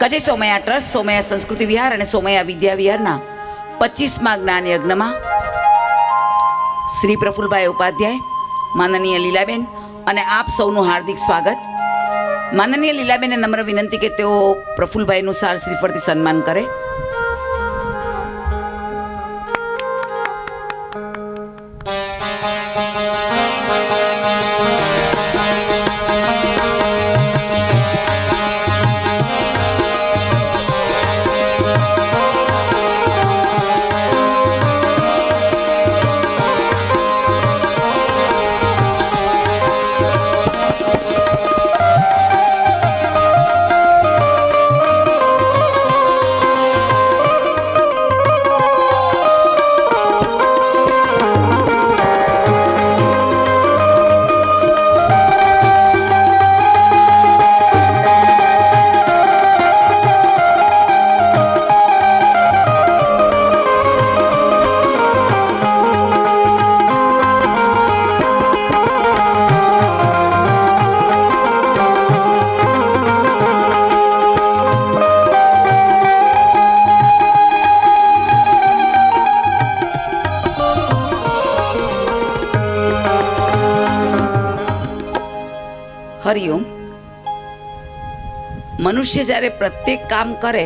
કજે સોમયા trust, સોમયા સંસ્કૃતિ વિહાર અને સોમયા વિદ્યા વિહારના 25મા જ્ઞાન યજ્ઞમાં શ્રી પ્રફુલભાઈ ઉપાધ્યાય, માનનીય લીલાબેન અને આપ સૌનું હાર્દિક સ્વાગત. માનનીય લીલાબેનને નમ્ર વિનંતી કે તેઓ પ્રફુલભાઈનું સાર શ્રીફળથી સન્માન કરે. હરિઓમ. મનુષ્ય જ્યારે પ્રત્યેક કામ કરે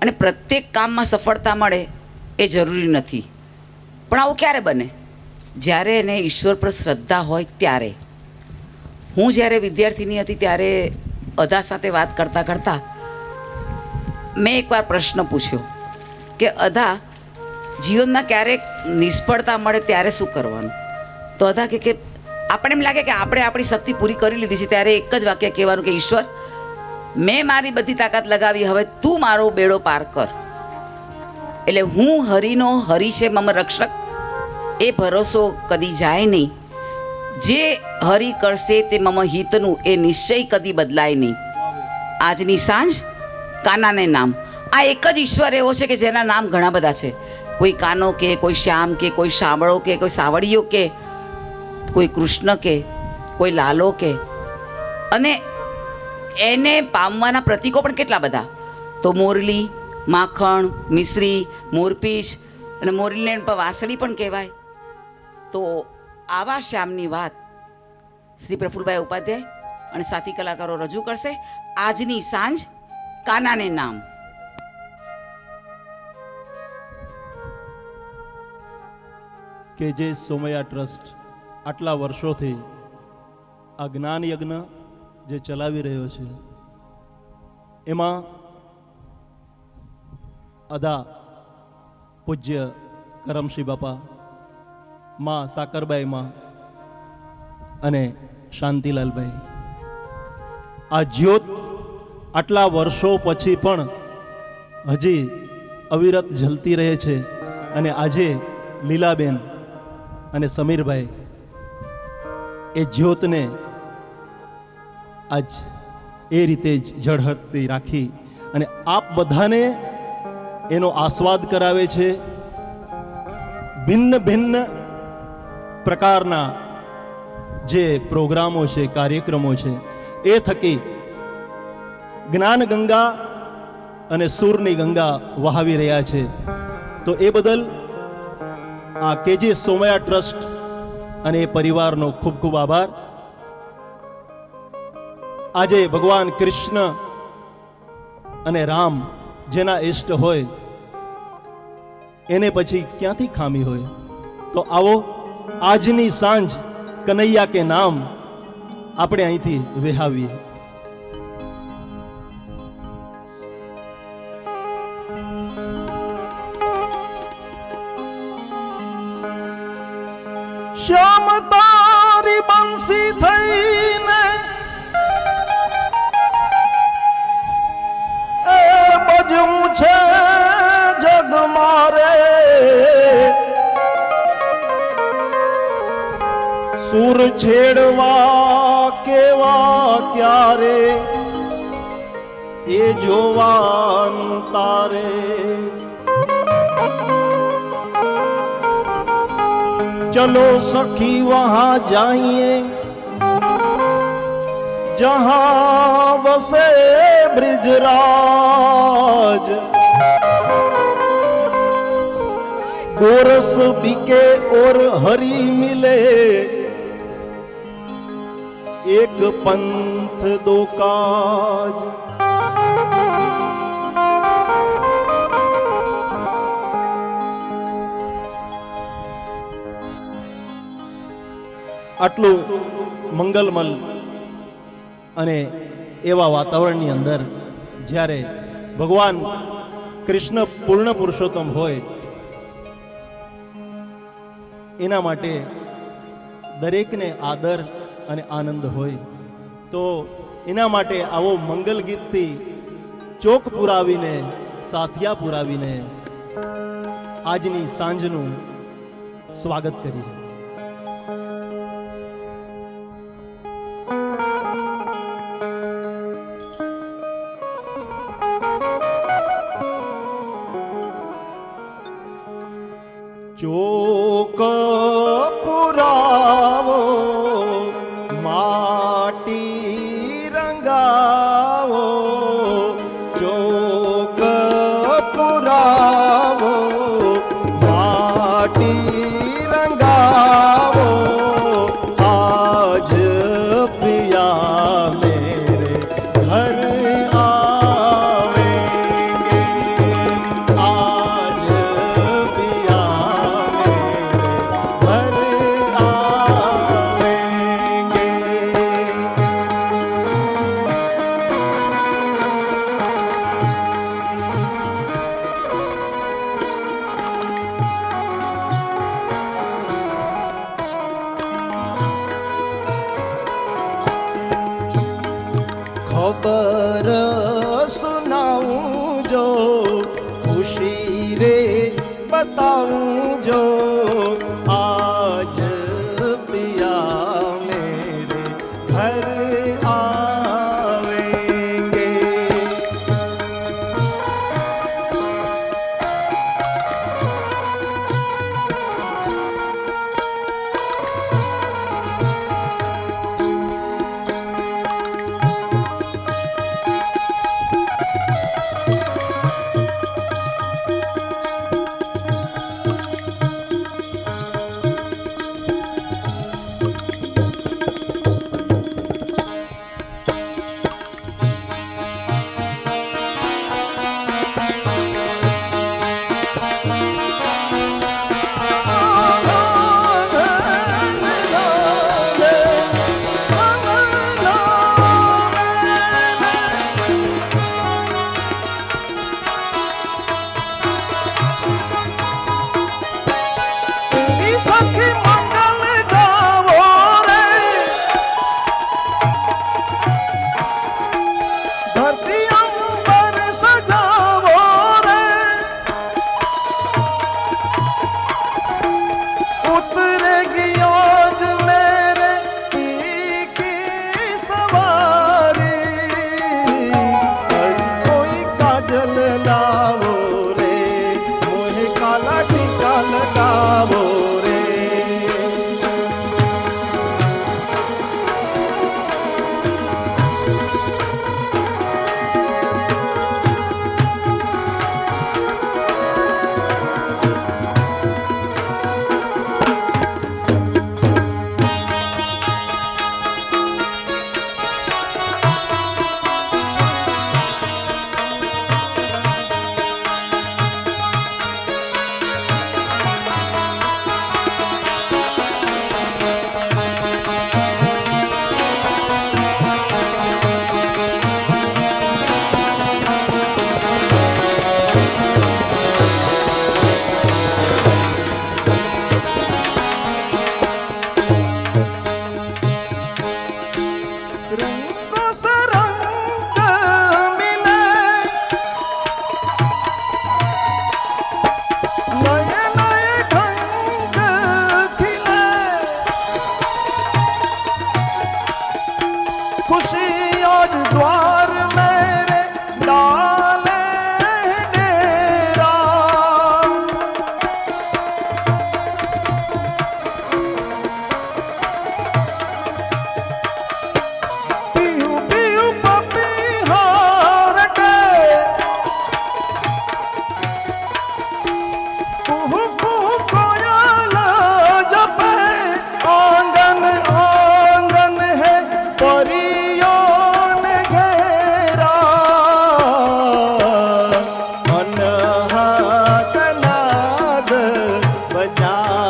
અને પ્રત્યેક કામમાં સફળતા મળે એ જરૂરી નથી, પણ આવું ક્યારે બને? જ્યારે એને ઈશ્વર પર શ્રદ્ધા હોય ત્યારે. હું જ્યારે વિદ્યાર્થીની હતી ત્યારે અધા સાથે વાત કરતાં કરતાં મેં એકવાર પ્રશ્ન પૂછ્યો કે અધા, જીવનમાં ક્યારેક નિષ્ફળતા મળે ત્યારે શું કરવાનું? તો અધા કે આપણે એમ લાગે કે આપણે આપણી શક્તિ પૂરી કરી લીધી છે, ત્યારે એક જ વાક્ય કહેવાનું કે ઈશ્વર, મેં મારી બધી તાકાત લગાવી, હવે તું મારો બેડો પાર કર. એટલે હું હરિનો, હરિ છે મમ રક્ષક, એ ભરોસો કદી જાય નહીં. જે હરિ કરશે તે મમ હિતનું, એ નિશ્ચય કદી બદલાય નહીં. આજની સાંજ કાનાને નામ. આ એક જ ઈશ્વર એવો છે કે જેના નામ ઘણા બધા છે. કોઈ કાનો કે, કોઈ શ્યામ કે, કોઈ શામળો કે, કોઈ સાવડિયો કે, કોઈ કૃષ્ણ કે, કોઈ લાલો કે, અને એને પામવાના પ્રતીકો પણ કેટલા બધા. તો મોરલી, માખણ, મિશ્રી, મોરપીંછ, અને મોરલીને પણ વાંસળી પણ કહેવાય. તો આવા શ્યામની વાત શ્રી પ્રફુલભાઈ ઉપાધ્યાય અને સાથી કલાકારો રજૂ કરશે. આજની સાંજ કાનાને નામ. કે જે સોમયા ટ્રસ્ટ આટલા વર્ષોથી આ જ્ઞાન યજ્ઞ જે ચલાવી રહ્યો છે, એમાં અદા પૂજ્ય કરમશી બાપા, માં સાકરબાઈ માં અને શાંતિલાલભાઈ, આ જ્યોત આટલા વર્ષો પછી પણ હજી અવિરત ઝલતી રહે છે. અને આજે લીલાબેન અને સમીરભાઈ એ જ્યોતને આજ એ રીતે જ ઝળહળતી રાખી અને આપ બધાને એનો આસ્વાદ કરાવે છે. ભિન્ન ભિન્ન પ્રકારના જે પ્રોગ્રામો છે, કાર્યક્રમો છે, એ થકી જ્ઞાન ગંગા અને સૂરની ગંગા વહાવી રહ્યા છે. તો એ બદલ આ કેજે સોમયા ટ્રસ્ટ અને એ પરિવારનો ખૂબ ખૂબ આભાર. આજે ભગવાન કૃષ્ણ અને રામ જેના ઇષ્ટ હોય એને પછી ક્યાંથી ખામી હોય? તો આવો આજની સાંજ કનૈયા કે નામ આપણે અહીંથી વહાવીએ. શ્યામ તારી બંસી થઈને એ બજવું છે જગ મારે, સુર છેડવા કેવા ત્યારે એ જોવાનું તારે. चलो सखी वहां जाइए जहां बसे ब्रिजराज, गोरस बिके और हरि मिले, एक पंथ दो काज। આટલું મંગલમલ અને એવા વાતાવરણની અંદર જ્યારે ભગવાન કૃષ્ણ પૂર્ણ પુરુષોત્તમ હોય, એના માટે દરેકને આદર અને આનંદ હોય, તો એના માટે આવો મંગલ ગીતથી ચોક પુરાવીને, સાથિયા પુરાવીને આજની સાંજનું સ્વાગત કરીએ. ચોક પુરાવો, માટી રંગાવો, ચોક પુરાવો, માટી રંગાવો, આજ પિયા મેરે ઘર આવેંગે, આજ પિયા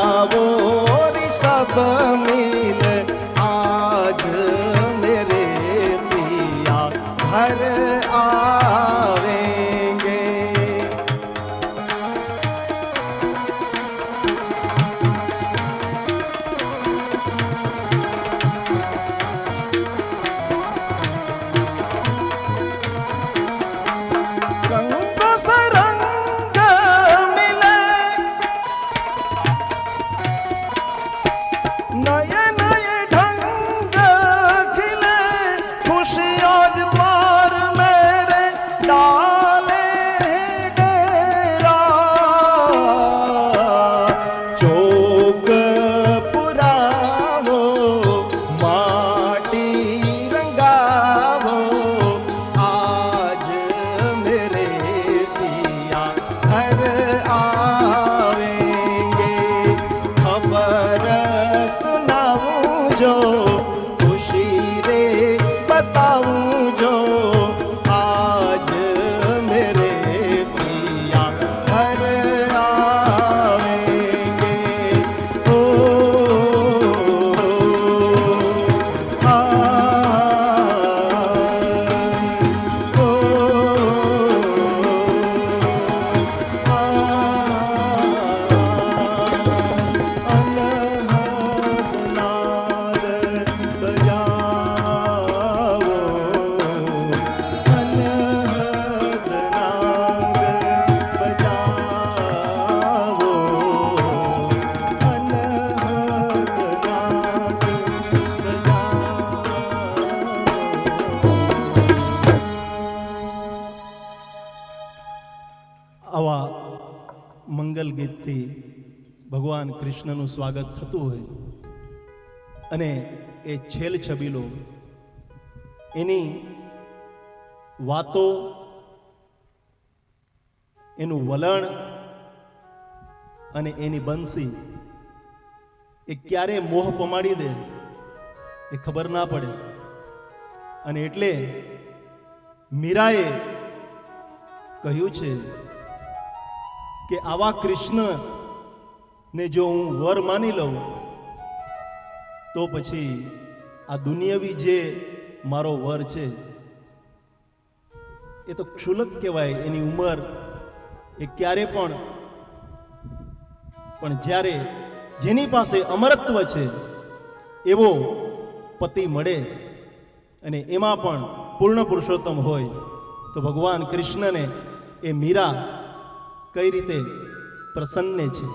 आओ सब मिल आज मेरे पिया घर आवेंगे। रंग सरंग मिले नए नए ढंग खिले, खुशियों द्वार मेरे डाले डेरा। चौक पुरावो माटी रंगावो आज मेरे पिया घर आवेंगे। खबर सुनाऊं जो खुशी रे बताऊं जो आज मेरे पिया घर आवेंगे। ओ आ, ओ, अनहद बजाओ, अनहद बजाओ, अनहद આવા મંગલ ગીતથી ભગવાન કૃષ્ણનું સ્વાગત થતું હોય અને એ છેલ છબીલો એની વાતો, એનું વલણ અને એની બંસી એ ક્યારે મોહ પમાડી દે એ ખબર ના પડે. અને એટલે મીરાએ કહ્યું છે કે આવા કૃષ્ણ ને જો હું વર માની લઉં તો પછી આ દુનિયાવી જે મારો વર છે એ તો ક્ષુલક કહેવાય. એની ઉંમર એ ક્યારે પણ જ્યારે જેની પાસે અમરત્વ છે એવો પતિ મળે અને એમાં પણ પૂર્ણ પુરુષોત્તમ હોય તો ભગવાન કૃષ્ણને એ મીરા કઈ રીતે પ્રસન્ન છે.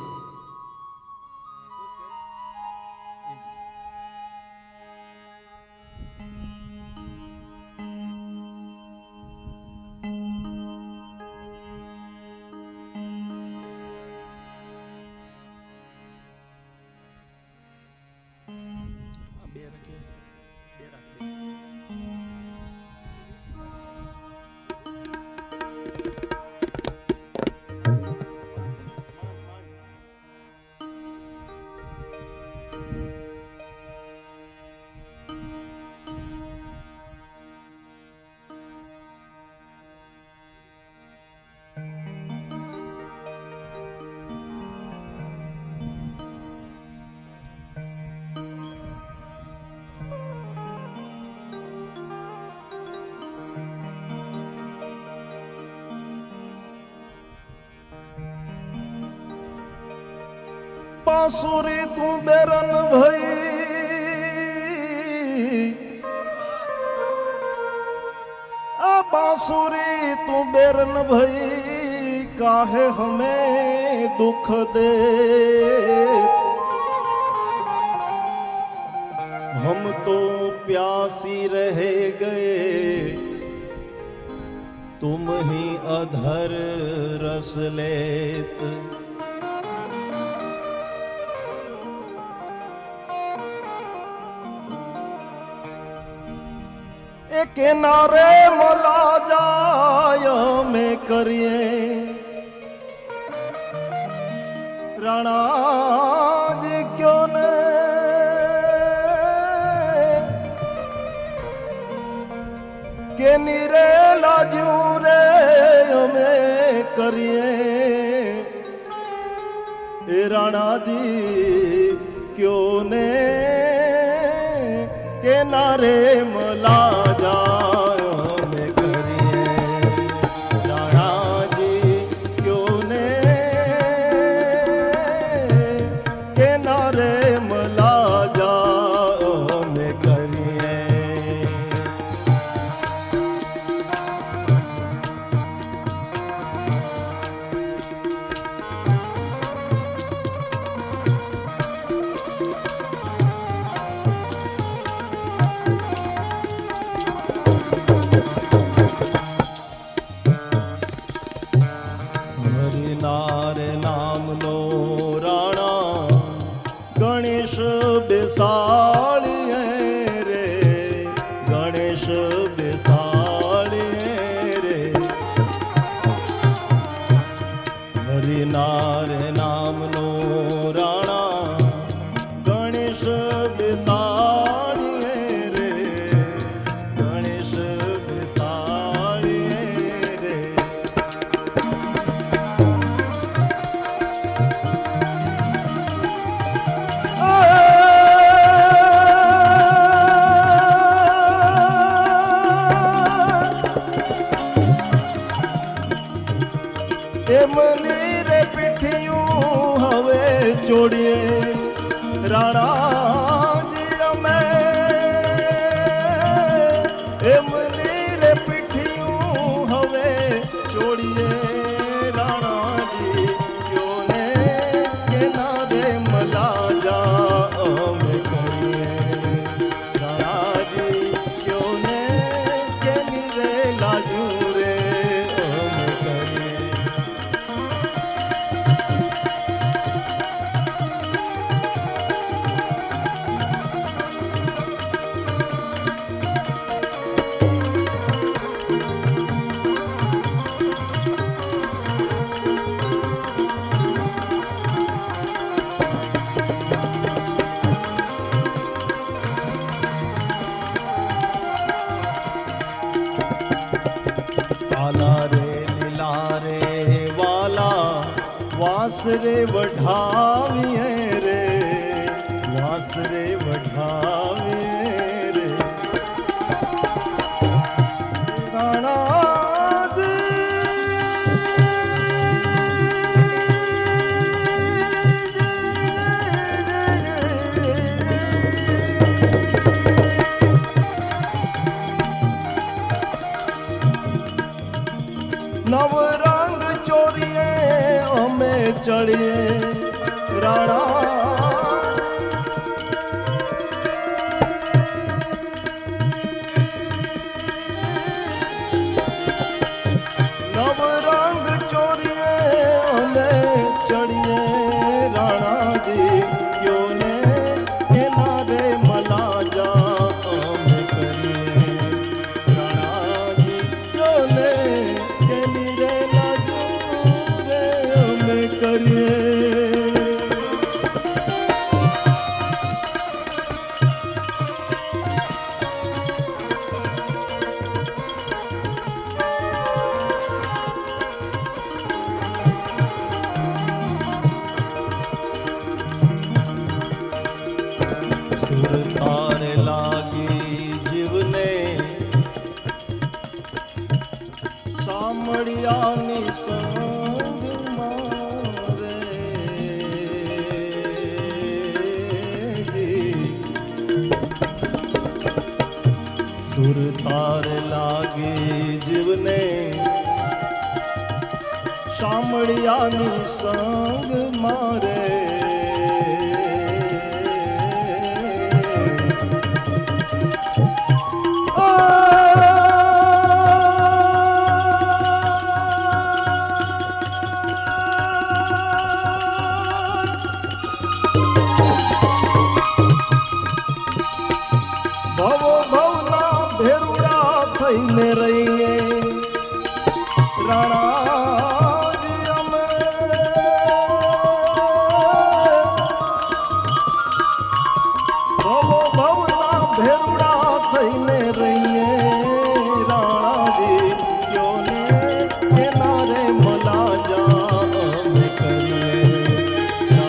बांसुरी तू बेरन भई आ बांसुरी तू बेरन भई काहे हमें दुख दे. हम तो प्यासी रह गए तुम ही अधर रस लेत. किनारे मला जाय में करिए राणा जी क्यों ने के निरे लाजू रे में करिए એ રાણાજી ક્યો ને કે ના રે મલા જાય અમે કરીએ રાણાજી ક્યો ને કે ના રે મલા જાય અમે કરીએ નામનો રાણા ગણેશ બેસાડીએ રે ગણેશ બેસાડીએ રે હરિનાર નામનો રાણા ગણેશ બેસાડીએ રે ગણેશ બેસાડીએ રે એમની રે પીઠિયું હવે ચોડીએ રાણાજી અમે એમની રે પીઠિયું હવે ચોડીએ રાણાજી ક્યોને કે ના રે મલા જા અમે કરીએ રાણાજી ક્યોને કે ની રે લાજુ રે અમે કરીએ આલા રે લીલા રે વાલા વાસ રે વઢાવીએ રે વાસ રે વઢાવીએ રે નવરંગ ચોરીએ અમે ચડીએ રાણા નવરંગ ચોરીએ અમે ચડીએ રાણાજી ક્યોને કે ના રે મલા જા અમે કરીએ રાણાજી ક્યોને કે ની રે લાજુ રે અમે કરીએ સુરતાર લાગી જીવને સામળિયાની સંગમાં રે સુરતાર લાગી જીવને સામળિયાની સંગ મારે ભવો ભવના ભેરુડા થઈને રહીએ રાણાજી અમે ભવો ભવના ભેરુડા થઈને રહીએ રાણાજી ક્યોને કે ના રે મલા જા અમે કરીએ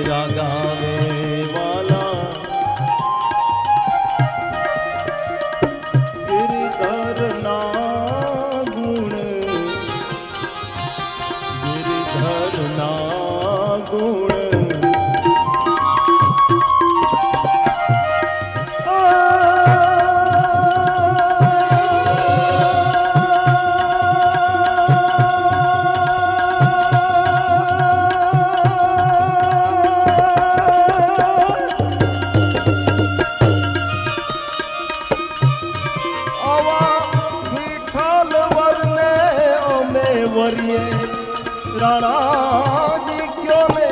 રાગાવે વાલા ગિરધરના ગુણ ગિરધરના ગુણ રાણાજી ક્યો ને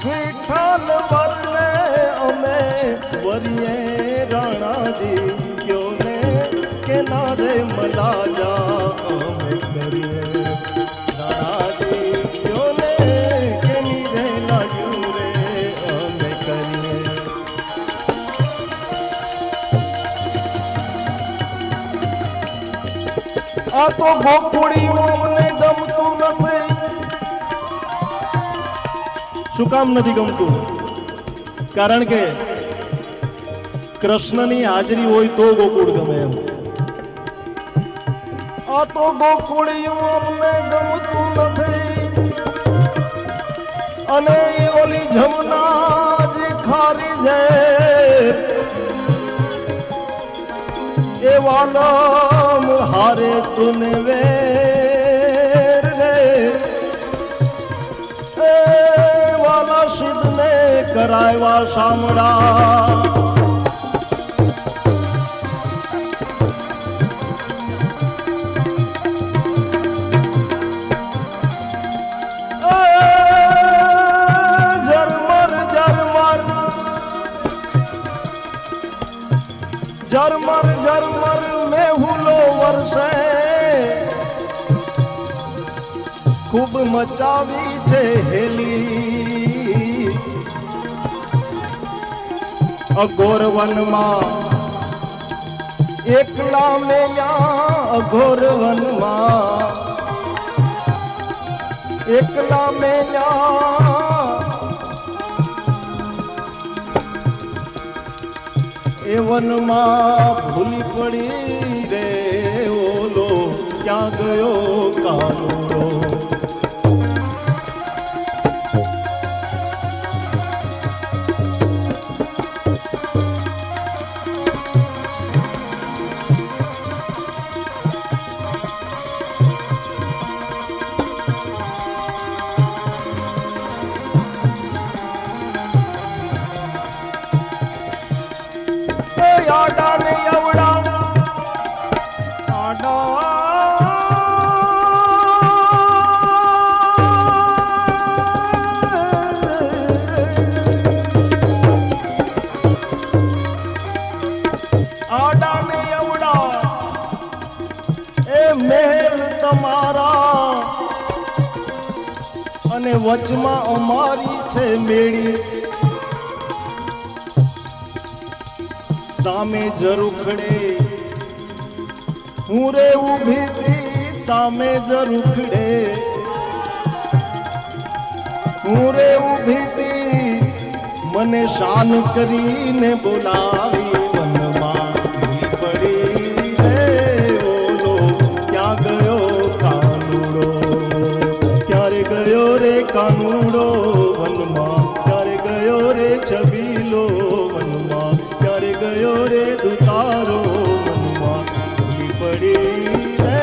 વિઠ્ઠલ વરને અમે વરીએ રાણાજી ક્યો ને કે નારે મલાજા અમે કરીએ રાણાજી ક્યો ને કે નીરે લાગ્યું રે અમે કરીએ આ તો ગોકુળી મને ગમતું નથી. શું કામ નથી ગમતું? કારણ કે કૃષ્ણની હાજરી હોય તો ગોકુળ ગમે એમ. આ તો ગોકુળી મને ગમતું નથી અને એ ઓલી જમના જે ખારી છે એ વાલમ હારે તુને વેર રે એ વાલા સિદ્ધને કરાયવા શામળા झरमर झरमर में हुलो वर्षे खूब मचावी छे हेली अघोर वन में एकला में या अघोर वन में एकला में या એ વનમાં ભૂલી પડી રે ઓલો ક્યાં ગયો કાનુડો અને વચમાં અમારી છે મેળી સામે જરૂખડે હું રે ઊભી હતી સામે જરૂખડે હું રે ઊભી હતી મને શાન કરીને બોલાવી વનમાં ભૂલી પડી રે ઓલો ક્યાં ગયો કાનુડો ક્યારે ગયો રે કાનુડો વનમાં ક્યારે ગયો રે છબીલો વનમાં ક્યારે ગયો રે દુતારો વનમાં ભૂલી પડી રે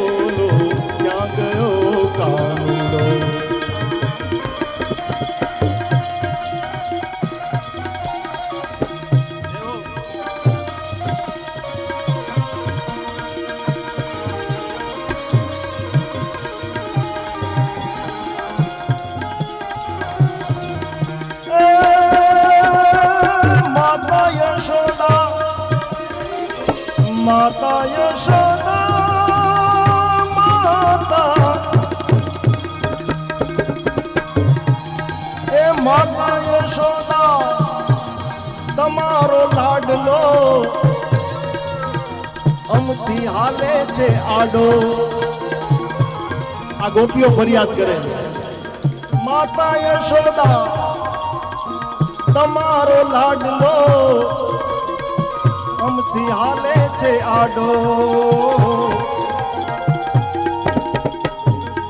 ઓલો ક્યાં ગયો કાનુડો माता यशोदा माता ए माता यशोदा તમારો લાડલો અમથી હાલે છે આડો. આ ગોપીઓ ફરિયાદ કરે છે માતા યશોદા તમારો લાડલો અમથી હાલે છે આડો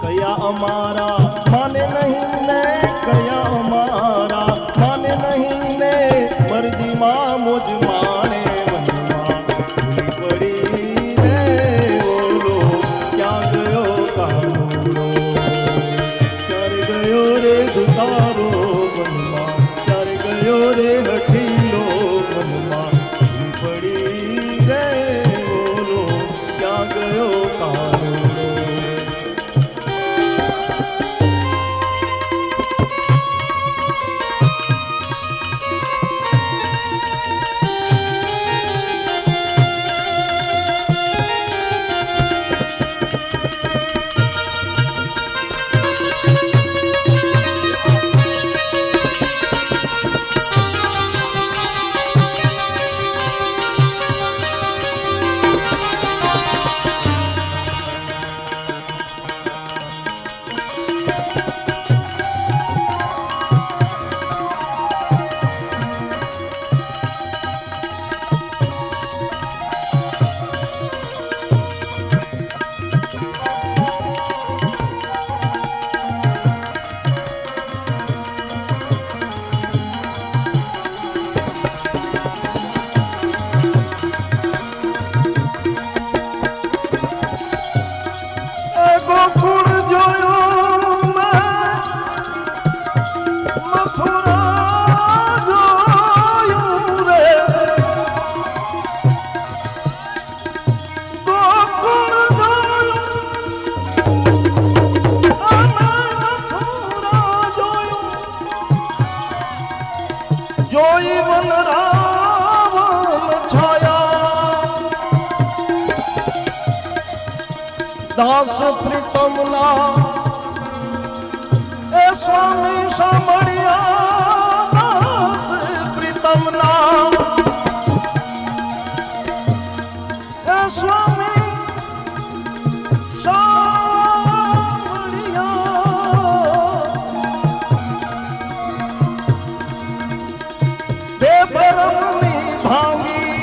કયા અમારા માને નહીં ને કયા અમારા માને નહીં ને મરજીમાં મોજ માણે મનમાં ભૂલી પડી રે ઓલો ક્યાં ગયો કાનુડો ક્યારે ગયો રે દુતારો મનમાં ક્યારે ગયો રે હઠીલો મનમાં ભૂલી પડી રે ઓલો ક્યાં ગયો કાનુડો ગોકુળ જોયો મથુરા જોયું રે ગોકુળ મથુરા જોયું જોઈ વન રાવણ છાયા દાસ પ્રીતમના એ સ્વામી સાંભળ્યા દાસ પ્રીતમના એ સ્વામી સાંભળ્યા બે ભરમની ભાંગી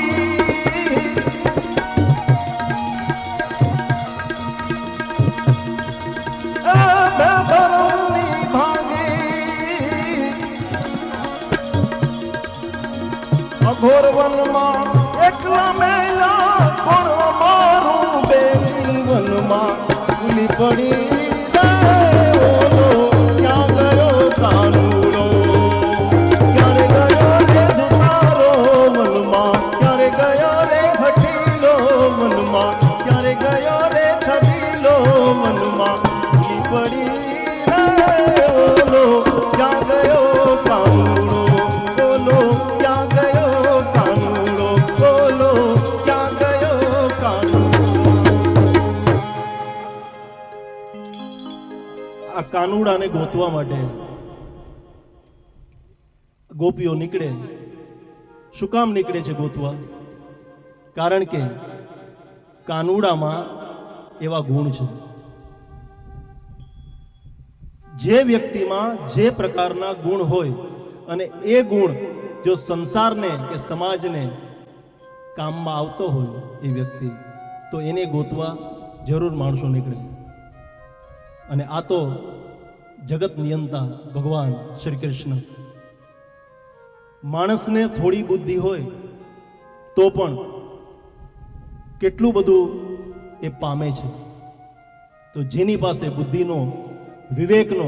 અઘોર વનમાં એકલા મેલા કોણ મારું બેની વનમાં ભૂલી પડી રે ઓલો ક્યાં ગયો કાનુડો ક્યારે ગયો રે દુતારો મનમાં ક્યારે ગયો રે હઠીલો મનમાં ક્યારે ગયો રે છબીલો મનમાં ભૂલી પડી રે ઓલો ક્યાં ગયો કાનુડો બોલો ક્યાં ગયો કાનુડો બોલો ક્યાં ગયો કાનુડો આ કાનુડાને ગોતવા માટે ગોપીઓ નીકળે શું કામ નીકળે છે ગોતવા કારણ કે કાનુડામાં એવા ગુણ છે જે વ્યક્તિમાં જે પ્રકારના ગુણ હોય અને એ ગુણ જો સંસારને કે સમાજને કામમાં આવતો હોય એ વ્યક્તિ તો એને ગોતવા જરૂર માણસો નીકળે અને આ તો જગત નિયંતા ભગવાન શ્રી કૃષ્ણ માણસને થોડી બુદ્ધિ હોય તો પણ કેટલું બધું એ પામે છે તો જેની પાસે બુદ્ધિનો વિવેકનો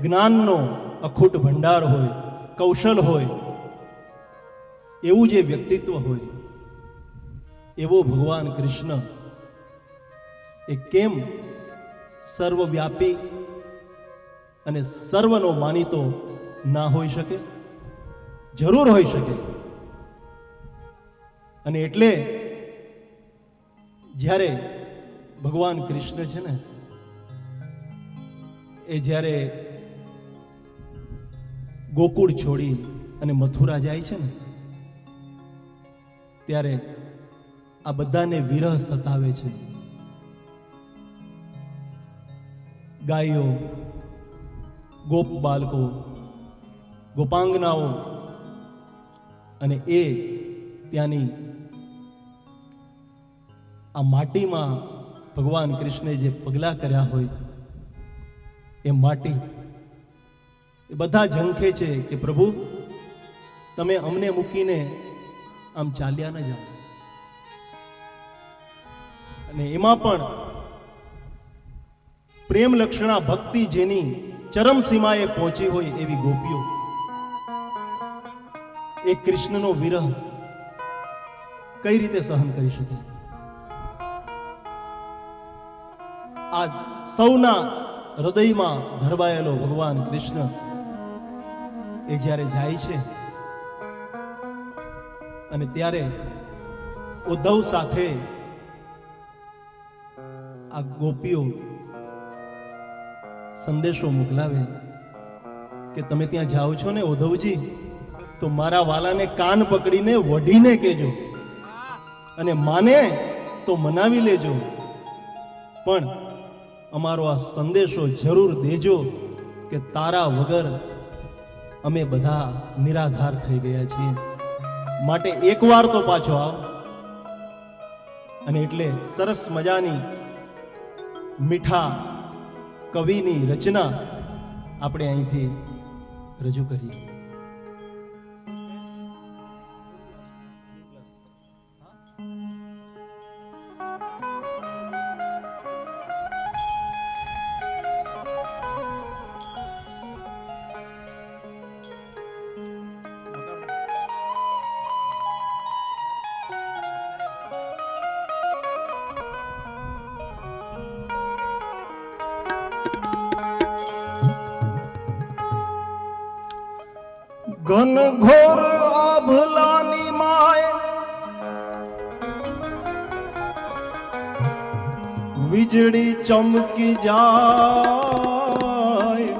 જ્ઞાનનો અખૂટ ભંડાર હોય કૌશલ હોય એવું જે વ્યક્તિત્વ હોય એવો ભગવાન કૃષ્ણ એ કેમ સર્વવ્યાપી અને સર્વનો માનીતો ના હોઈ શકે જરૂર હોઈ શકે અને એટલે જ્યારે ભગવાન કૃષ્ણ છે ને એ જ્યારે ગોકુળ છોડી અને મથુરા જાય છે ને ત્યારે આ બધાને વિરહ સતાવે છે ગાયો ગોપ બાળકો, ગોપાંગનાઓ, અને એ ત્યાંની આ માટીમાં ભગવાન કૃષ્ણે જે પગલાં કર્યા હોય એ માટી એ બધા ઝંખે છે કે પ્રભુ તમે અમને મૂકીને આમ ચાલ્યા ન જાઓ. અને એમાં પણ પ્રેમ લક્ષણા ભક્તિ જેની ચરમ સીમાએ પહોંચી હોય એવી ગોપીઓ એ કૃષ્ણનો વિરહ કઈ રીતે સહન કરી શકે? આ સૌના હૃદયમાં ધરબાયેલો ભગવાન કૃષ્ણ એ જ્યારે જાય છે અને ત્યારે ઉદ્ધવ સાથે આ ગોપીઓ સંદેશો મોકલાવે કે તમે ત્યાં જાઓ છો ને ઉદ્ધવજી, તો મારા વાલાને કાન પકડીને વઢીને કહેજો અને માને તો મનાવી લેજો, પણ અમારો આ સંદેશો જરૂર દેજો કે તારા વગર અમે બધા નિરાધાર થઈ ગયા છીએ, માટે એકવાર તો પાછો આવ. અને એટલે સરસ મજાની મીઠા કવિની રચના આપણે અહીંથી રજૂ કરીએ. ઘન ઘોર આભલાની માય વીજળી ચમકી જાય,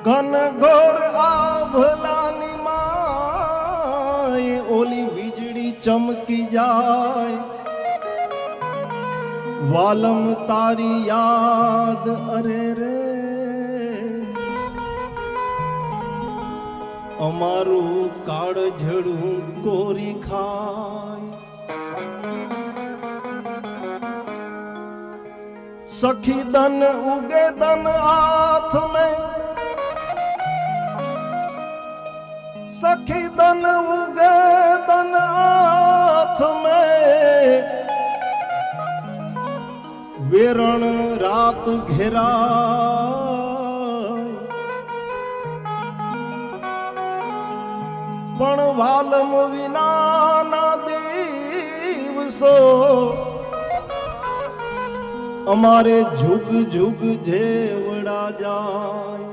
ઘન ઘોર આભલાની માય ઓલી વીજળી ચમકી જાય, વાલમ તારી યાદ અરે રે અમારું કાળઝડું કોરી ખાય. સખી દન ઉગે દન હાથ में, સખી દન ઉગે દન હાથ में, વેરણ રાત ઘેરા પણ વાલમ વિનાના દિવસો અમારે જુગ જુગ જેવડા જાય.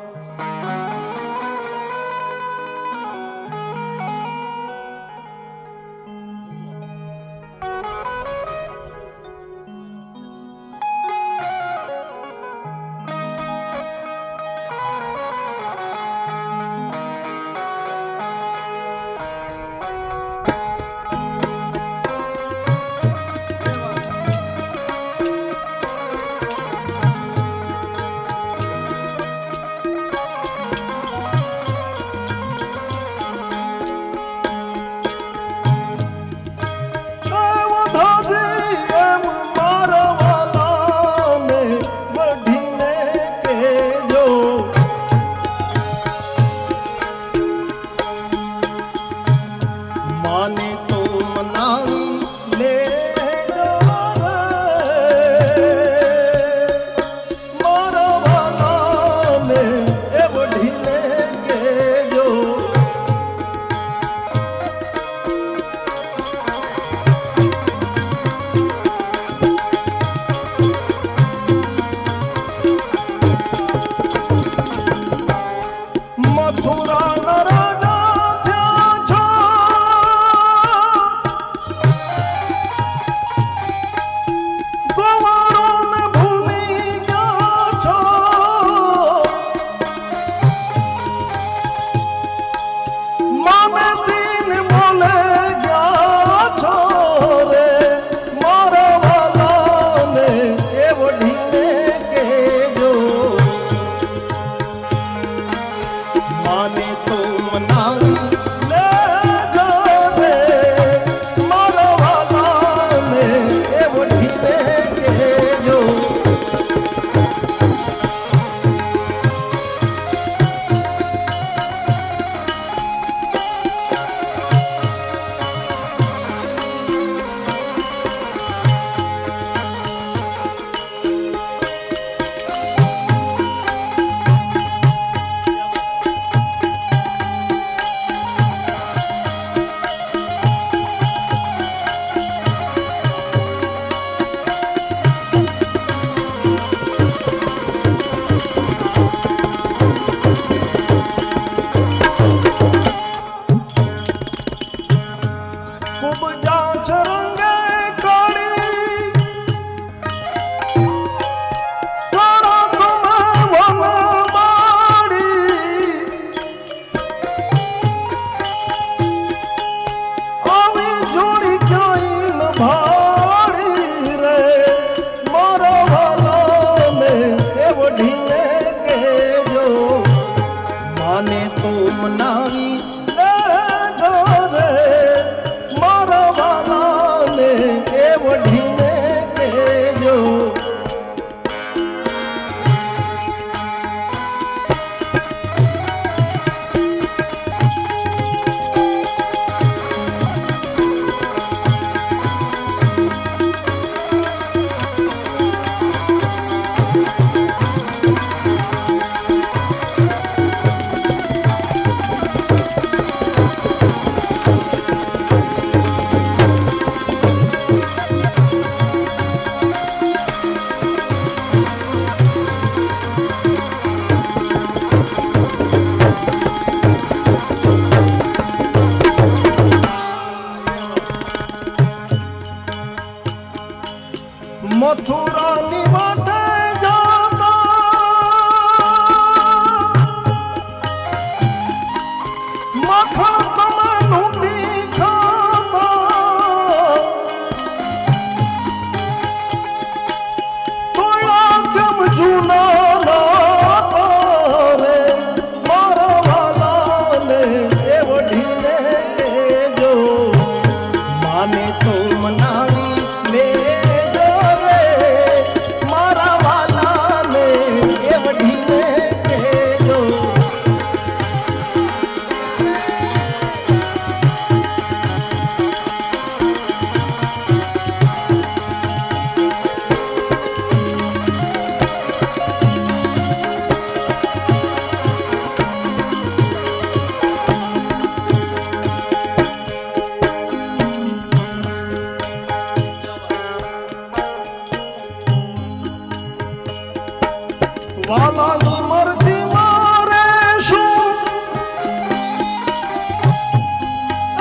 વાલાની મરજી મારે શું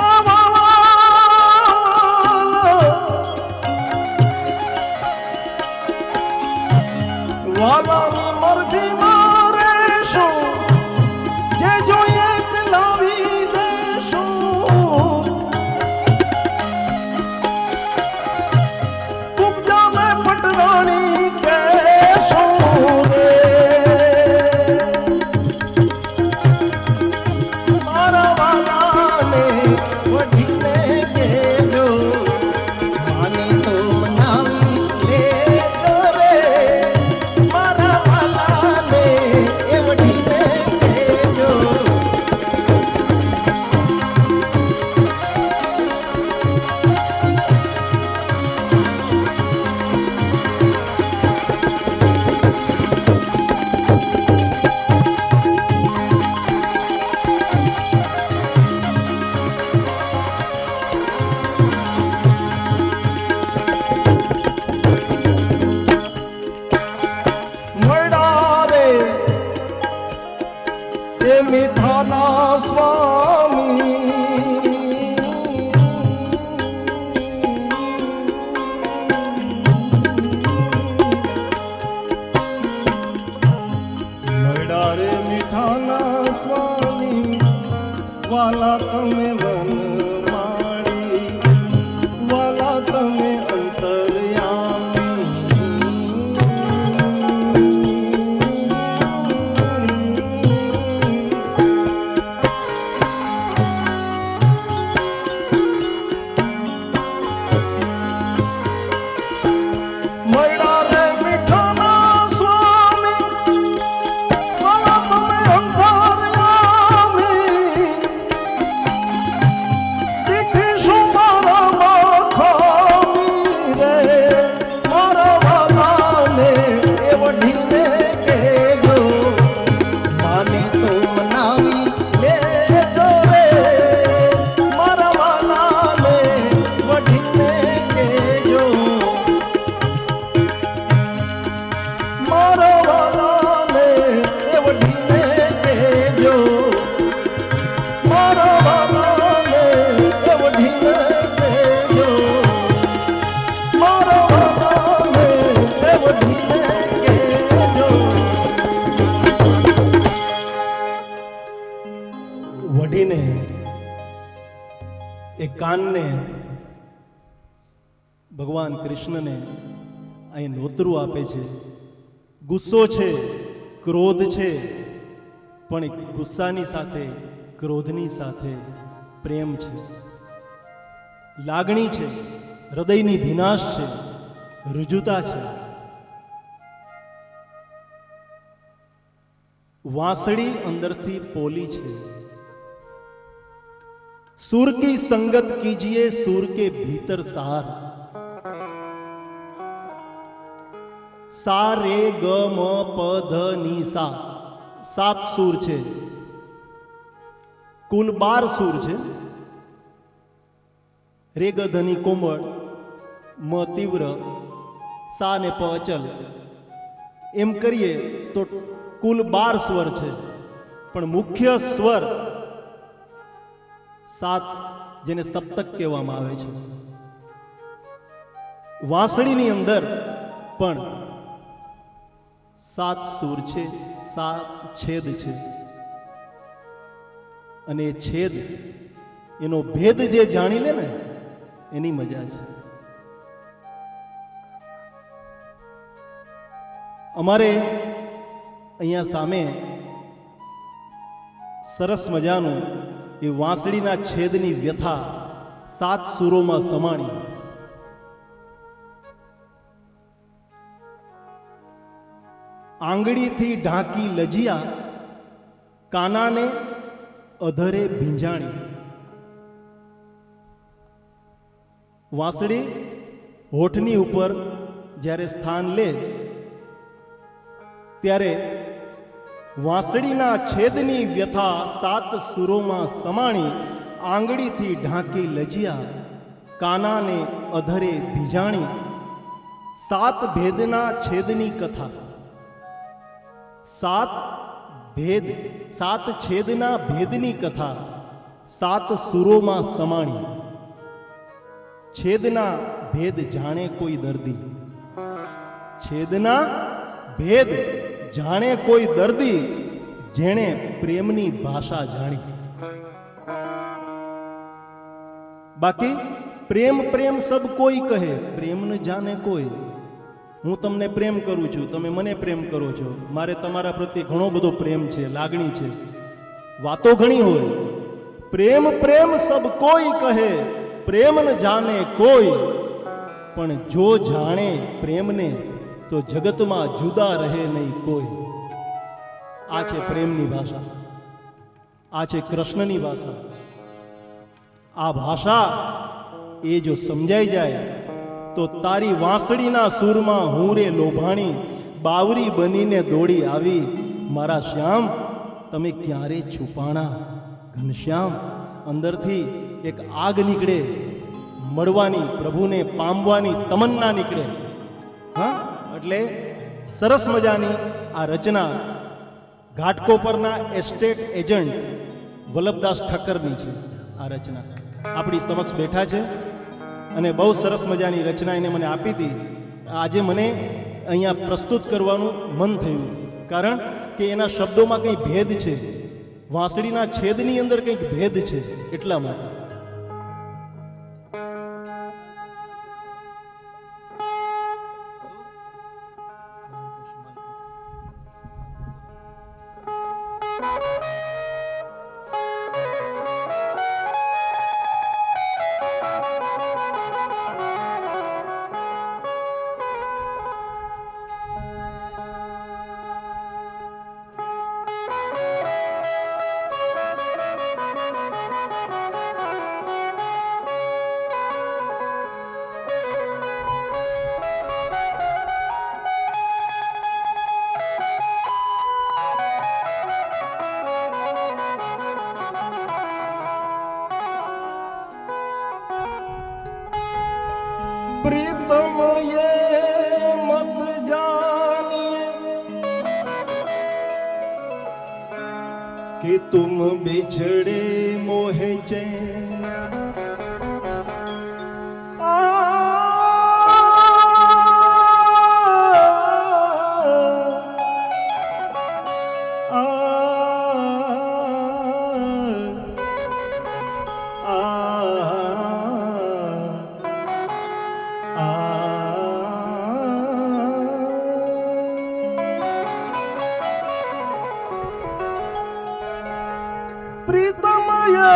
આ વાલાની મરજી મારે શું જે જોઈએ તે લાવી દેશું ઉપજા મેં પટરાણી કહેશું રે મારા વાલાને વઢીને કહેજો માની તો મનાવી લેજો રે મારા વાલાને એ વઢીને કહેજો મળ્યા રે એ મીઠાના સ્વામી મળ્યા રે મીઠાના સ્વામી વાલા તમે વન માળી વાલા તમે અંતર્યામી મળ્યા રે મીઠાના સ્વામી વાલા તમે અંતર્યામી દીઠી શું મારા માખામી રે મારા વાલાને એ વઢીને કહેજો માની તો મનાવી લેજો રે મારા વાલાને વઢીને કહેજો મારા વાલાને એ વઢીને કહેજો મારા વાલાને એ વઢીને કહેજો મારા વાલાને એ વઢીને કહેજો વઢીને એ કાનને ભગવાન કૃષ્ણને અહીં નોતરું આપે છે ગુસ્સો છે ક્રોધ છે પણ એ ગુસ્સાની સાથે ક્રોધની સાથે પ્રેમ છે લાગણી છે હૃદયની ભીનાશ છે રુજુતા છે વાંસળી અંદરથી પોલી છે सुर की संगत कीजिए सुर के भीतर सार सा रे ग म प ध नि सा 7 सूर છે કુલ 12 सूर છે રે ગ ધની કોમળ મ તીવ્ર સા ને પ અચલ એમ કરીએ તો કુલ 12 સ્વર છે પણ મુખ્ય સ્વર 7 જેને સપ્તક કહેવામાં આવે છે વાંસળીની અંદર પણ 7 સૂર છે 7 છેદ છે અને એ છેદ એનો ભેદ જે જાણી લે ને એની મજા છે અમારે અહીંયા સામે સરસ મજાનું એ વાંસળીના છેદની વ્યથા 7 સૂરોમાં સમાણી આંગળીથી ઢાંકી લજિયા કાનાને અધરે ભીંજાણી વાંસળી હોઠની ઉપર જ્યારે સ્થાન લે ત્યારે વાંસળીના છેદની વ્યથા 7 સૂરોમાં સમાણી આંગળીથી ઢાંકી લજિયા કાનાને અધરે ભીજાણી 7 ભેદના છેદની કથા સાત ભેદ, સાત છેદના ભેદની કથા સાત સુરોમાં સમાણી. છેદના ભેદ જાણે કોઈ દર્દી, છેદના ભેદ જાણે કોઈ દર્દી, જેણે પ્રેમની ભાષા જાણી. બાકી પ્રેમ પ્રેમ સબ કોઈ કહે, પ્રેમ ન જાણે કોઈ. હું તમને પ્રેમ કરું છું, તમે મને પ્રેમ કરો છો, મારે તમારા પ્રત્યે ઘણો બધો પ્રેમ છે, લાગણી છે, વાતો ઘણી હોય. પ્રેમ પ્રેમ સબ કોઈ કહે, પ્રેમ ન જાણે કોઈ. પણ જો જાણે પ્રેમને તો જગતમાં જુદા રહે નહીં કોઈ. આ છે પ્રેમની ભાષા, આ છે કૃષ્ણની ભાષા. આ ભાષા એ જો સમજાઈ જાય તો તારી વાંસળીના સૂરમાં હું રે લોભાણી, બાવરી બનીને દોડી આવી. મારા શ્યામ તમે ક્યારે છુપાણા? ઘનશ્યામ અંદરથી એક આગ નીકળે, મળવાની, પ્રભુને પામવાની તમન્ના નીકળે. હા, એટલે સરસ મજાની આ રચના ઘાટકોપરના એસ્ટેટ એજન્ટ વલ્લભદાસ ઠક્કરની છે. આ રચના આપણી સમક્ષ બેઠા છે અને બહુ સરસ મજાની રચના એને મને આપી હતી. આજે મને અહીંયા પ્રસ્તુત કરવાનું મન થયું, કારણ કે એના શબ્દોમાં કંઈ ભેદ છે, વાંસળીના છેદની અંદર કંઈક ભેદ છે, એટલા માટે. प्रीतम ये मत जानिए कि तुम बिछड़े मोहे चैन. प्रीतम ये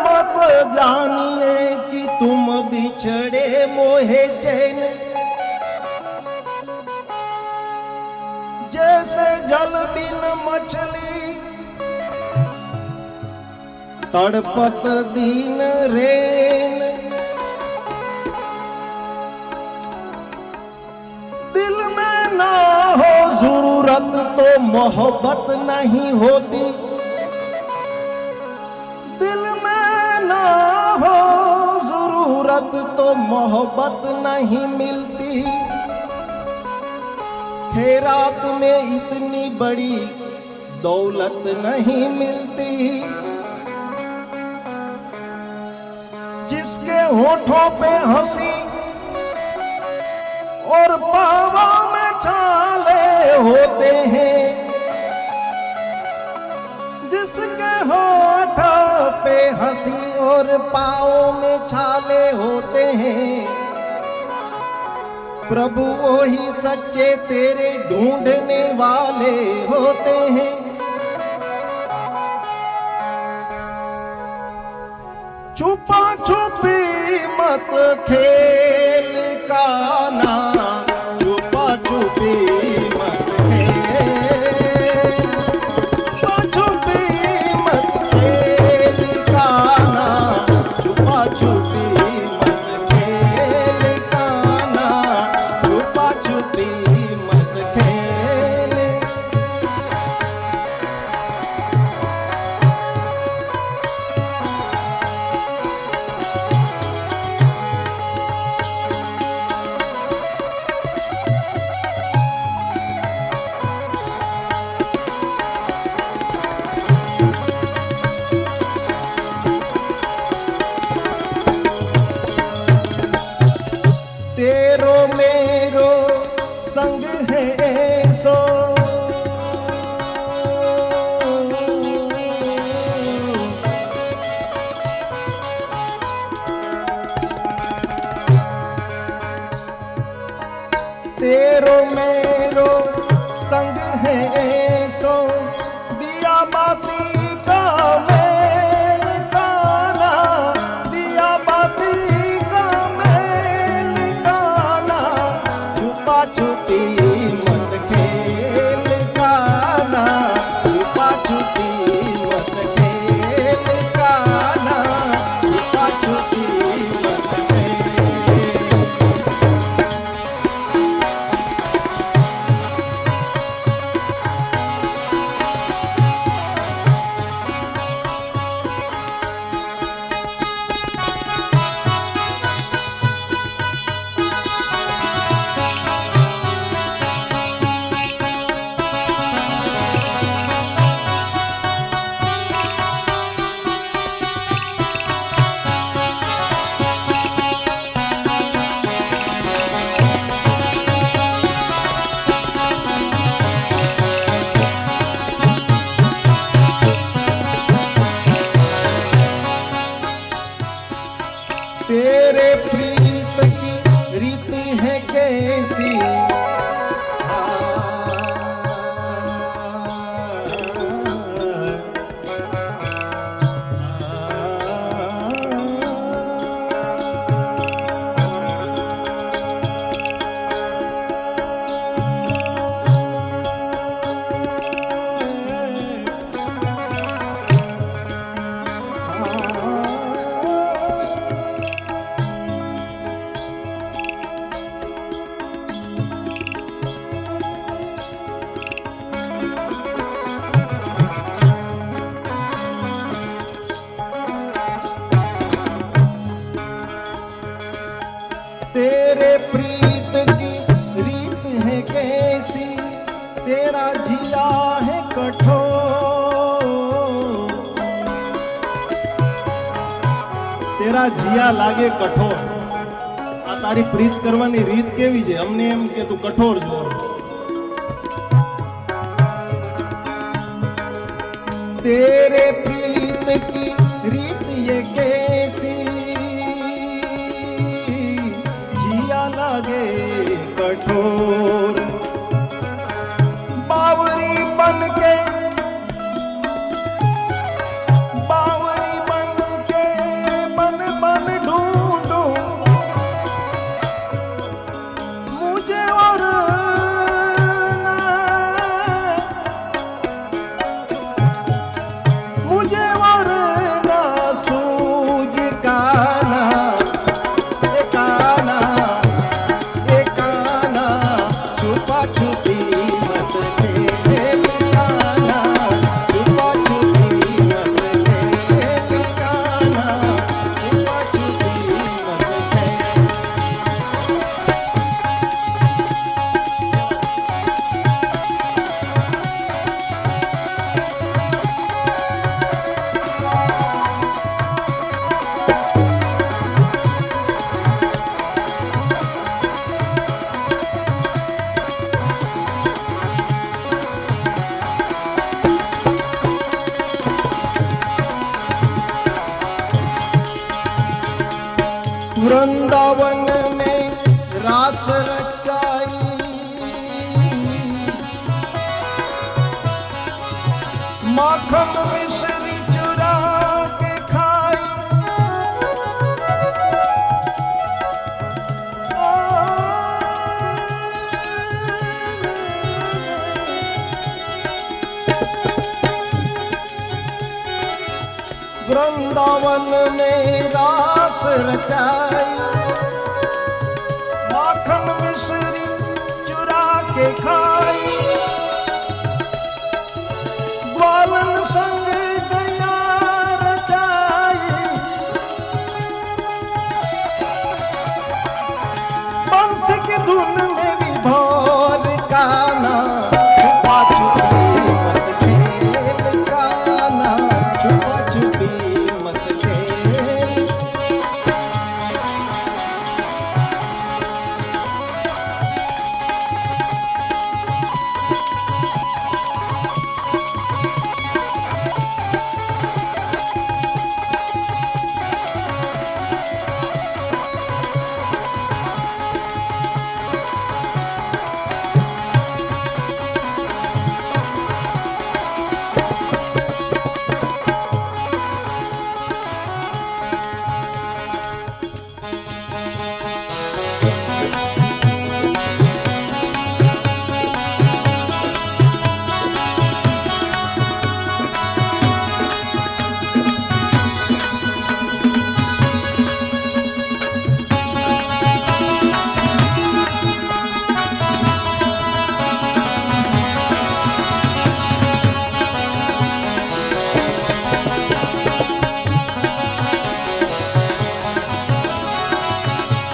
मत जानिए कि तुम बिछड़े मोहे चैन. जैसे जल बिन मछली तड़पत दीन रेन. दिल में ना हो जरूरत तो मोहब्बत नहीं होती. दिल में ना हो जरूरत तो मोहब्बत नहीं मिलती. खैरात में इतनी बड़ी दौलत नहीं मिलती. जिसके होठों पे हंसी और पाँवों में छाले होते हैं, जिसके होठों पे हंसी और पाँवों में छाले होते हैं, प्रभु वही सच्चे तेरे ढूंढने वाले होते हैं. छुपा छुपी मत खेल का ना, छुपा छुपी मत खेल, छुपा छुपी मत खेल का ना, छुपा छुपी मत खेल का ना, छुपा छुपी मत खेल. जिया है कठोर, तेरा जिया लागे कठोर. આ તારી પ્રીત કરવાની રીત કેવી છે? અમને એમ કે તું કઠોર છો. तेरे प्रीत की रीत ये कैसी, जिया लागे कठोर. बावरी बन के बन बन ढूंढूं मुझे और मुझे और ना सूझ काना, ए काना, ए काना, छुपा छुपी मत ले काना, छुपा छुपी मत ले काना, छुपा छुपी मत ले. वृंदावन में रास रचाई, माखन मिश्री चुरा के खाई. वृंदावन में रास रचाई, माखन मिश्री चुरा के खाई. ग्वालन संग गया रचाई, बंस की धुन में विभोर काना, छुपा छुपी मत खेल काना, छुपा छुपी मत खेल.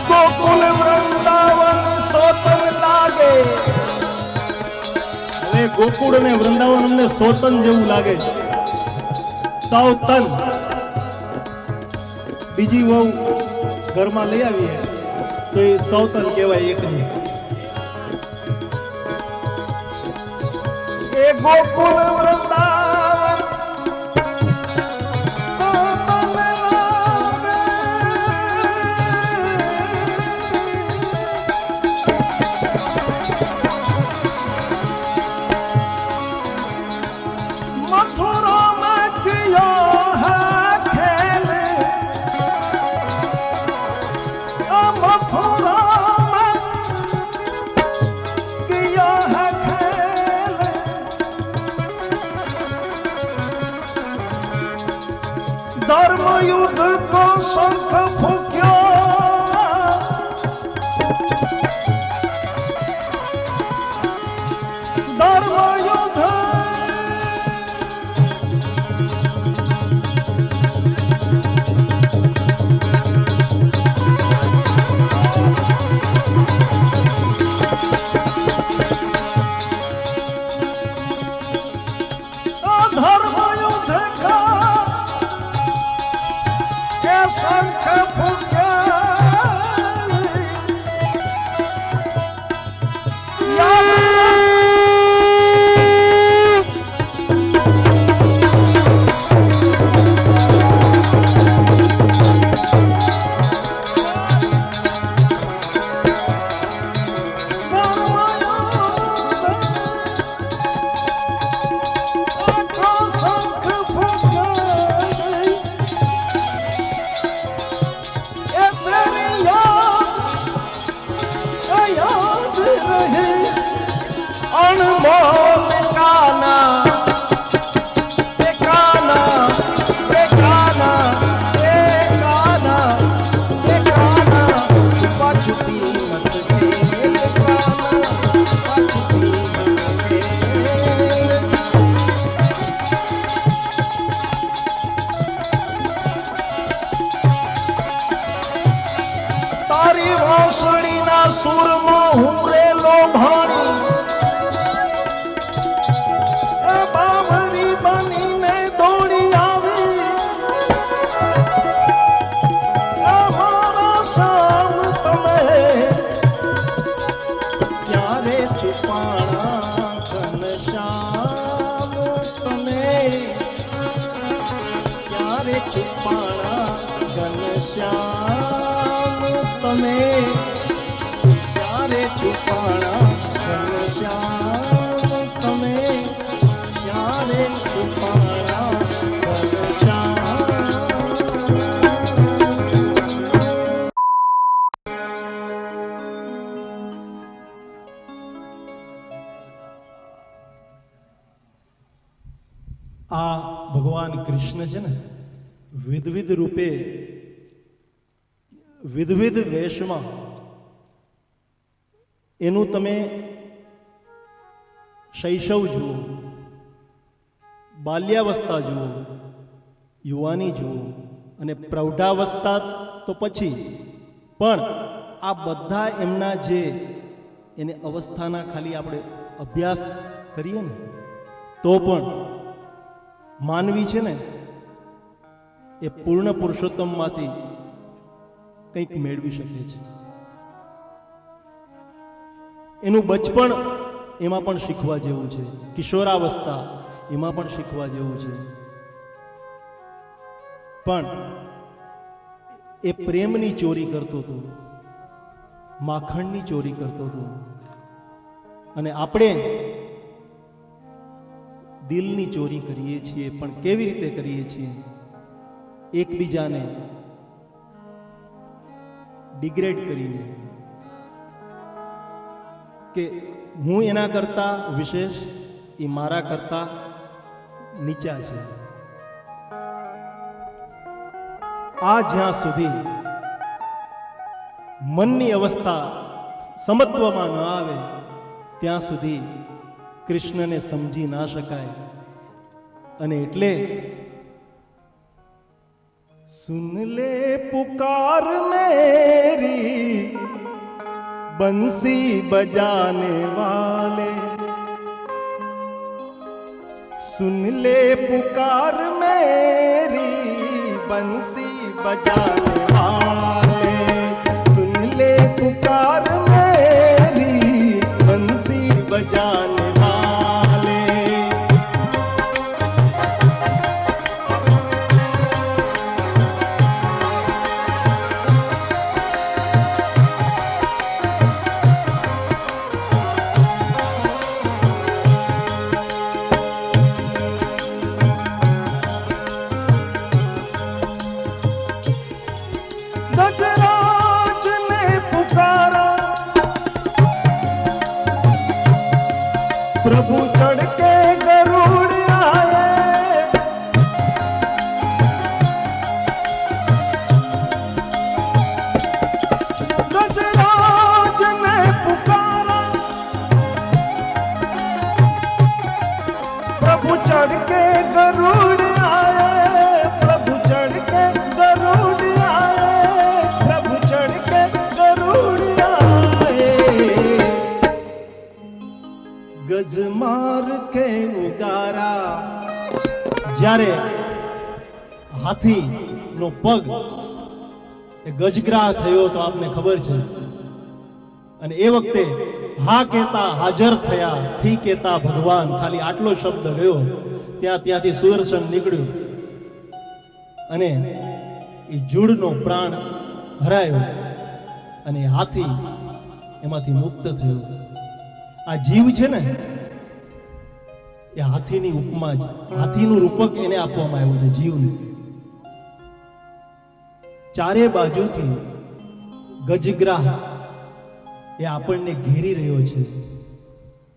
गोकुल वृंदावन सोतन लागे. હવે ગોકુળ અને વૃંદાવન અમને સોતન જેવું લાગે છે. સાવતન બીજી વહુ ઘરમાં લઈ આવીએ તો એ સૌતન કહેવાય એકની. એ ગોકુળ વૃંદાવન સોતન લાગે. मथुरा में किया है खेल, मथुरा में किया है खेल. धर्म युद्ध को शंख फूक्यो, धर्म युद्ध આ ભગવાન કૃષ્ણ છે ને વિધવિધ રૂપે વિધવિધ વેશમાં એનું તમે શૈશવ જુઓ, બાલ્યાવસ્થા જુઓ, યુવાની જુઓ અને પ્રૌઢાવસ્થા તો પછી પણ આ બધા એમના જે એને અવસ્થાના ખાલી આપણે અભ્યાસ કરીએ ને તો પણ માનવી છે ને એ પૂર્ણ પુરુષોત્તમમાંથી કંઈક મેળવી શકે છે. એનું બચપણ એમાં પણ શીખવા જેવું છે, કિશોરાવસ્થા એમાં પણ શીખવા જેવું છે. પણ એ પ્રેમની ચોરી કરતો હતો, માખણની ચોરી કરતો હતો. અને આપણે દિલની ચોરી કરીએ છીએ, પણ કેવી રીતે કરીએ છીએ? એકબીજાને ડિગ્રેડ કરીને કે હું એના કરતા વિશેષ, એ મારા કરતા નીચા છે. આ જ્યાં સુધી મનની અવસ્થા સમત્વમાં ન આવે ત્યાં સુધી કૃષ્ણને સમજી ના શકાય. અને એટલે સુન લે પુકાર મેરી બંસી બજાને વાલે, सुन ले पुकार मेरी बंसी बजाने वाले, सुन ले पुकार मेरी बंसी बजाने वाले. गजराज ने पुकारा, प्रभु चढ़ के गरुड़ आए, गजराज ने पुकारा, प्रभु चढ़ के गरुड़ आए, प्रभु चढ़ के गरुड़ गज मार के उगारा. જ્યારે હાથી નો પગ એ ગજગ્રાહ થયો તો આપને ખબર છે. અને એ વખતે હા કહેતા હાજર થયા, થી કહેતા ભગવાન, ખાલી આટલો શબ્દ ગયો ત્યાંથી સુદર્શન નીકળ્યું અને એ જૂડનો પ્રાણ હરાયો અને હાથી એમાંથી મુક્ત થયો. આ જીવ છે ને એ હાથીની ઉપમા જ, હાથીનું રૂપક એને આપવામાં આવ્યું છે જીવને. ચારે બાજુથી ગજગ્રાહ એ આપણને ઘેરી રહ્યો છે,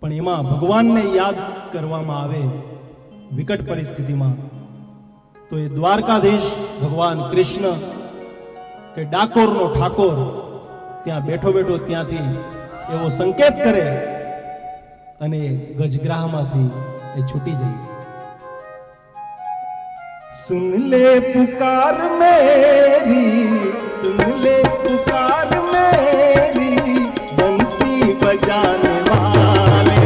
પણ એમાં ભગવાનને યાદ કરવામાં આવે વિકટ પરિસ્થિતિમાં તો એ દ્વારકાધીશ ભગવાન કૃષ્ણ કે ડાકોરનો ઠાકોર ત્યાં બેઠો બેઠો ત્યાંથી એવો સંકેત કરે અને ગજગ્રાહમાંથી એ છૂટી જાય. સુન લે પુકાર મેરી, સુન લે પુકાર મેરી બંસી બજાને વાલે.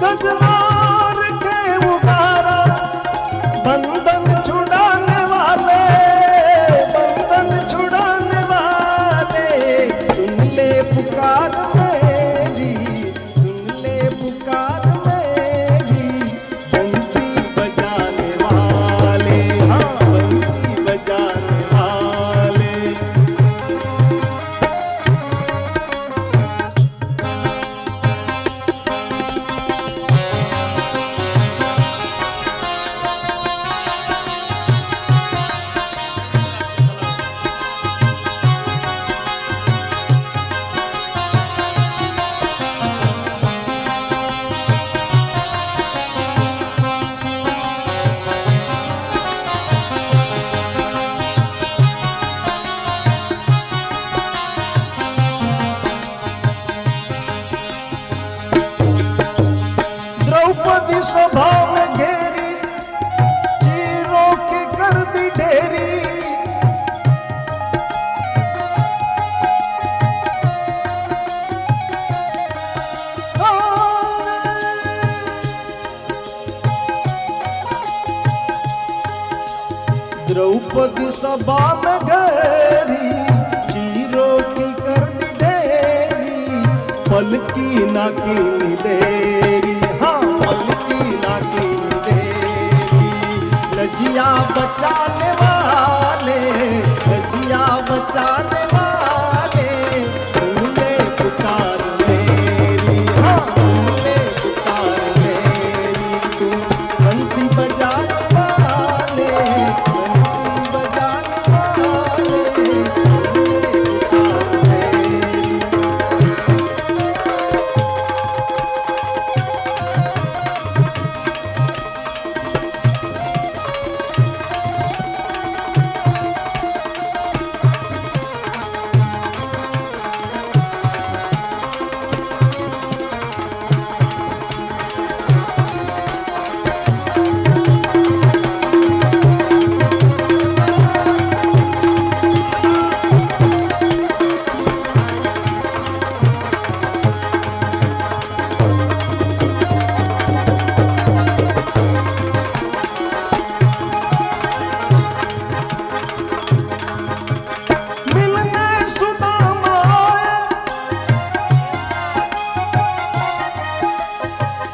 गजमार के उगारा, बंधन छुड़ाने वाले, बंधन छुड़ाने वाले, द्रौपदी सभा में घेरी, चीरों की कर दी ढेरी, पलकी ना की देरी, हाँ पलकी ना की देरी। लजिया बचाने वाले, लजिया बचाने वाले, सुन ले पुकार मेरी, हाँ सुन ले पुकार मेरी। तुम बंसी बजाने वाले, बंसी बजाने वाले, सुन ले पुकार मेरी। मिलने सुदामा आए,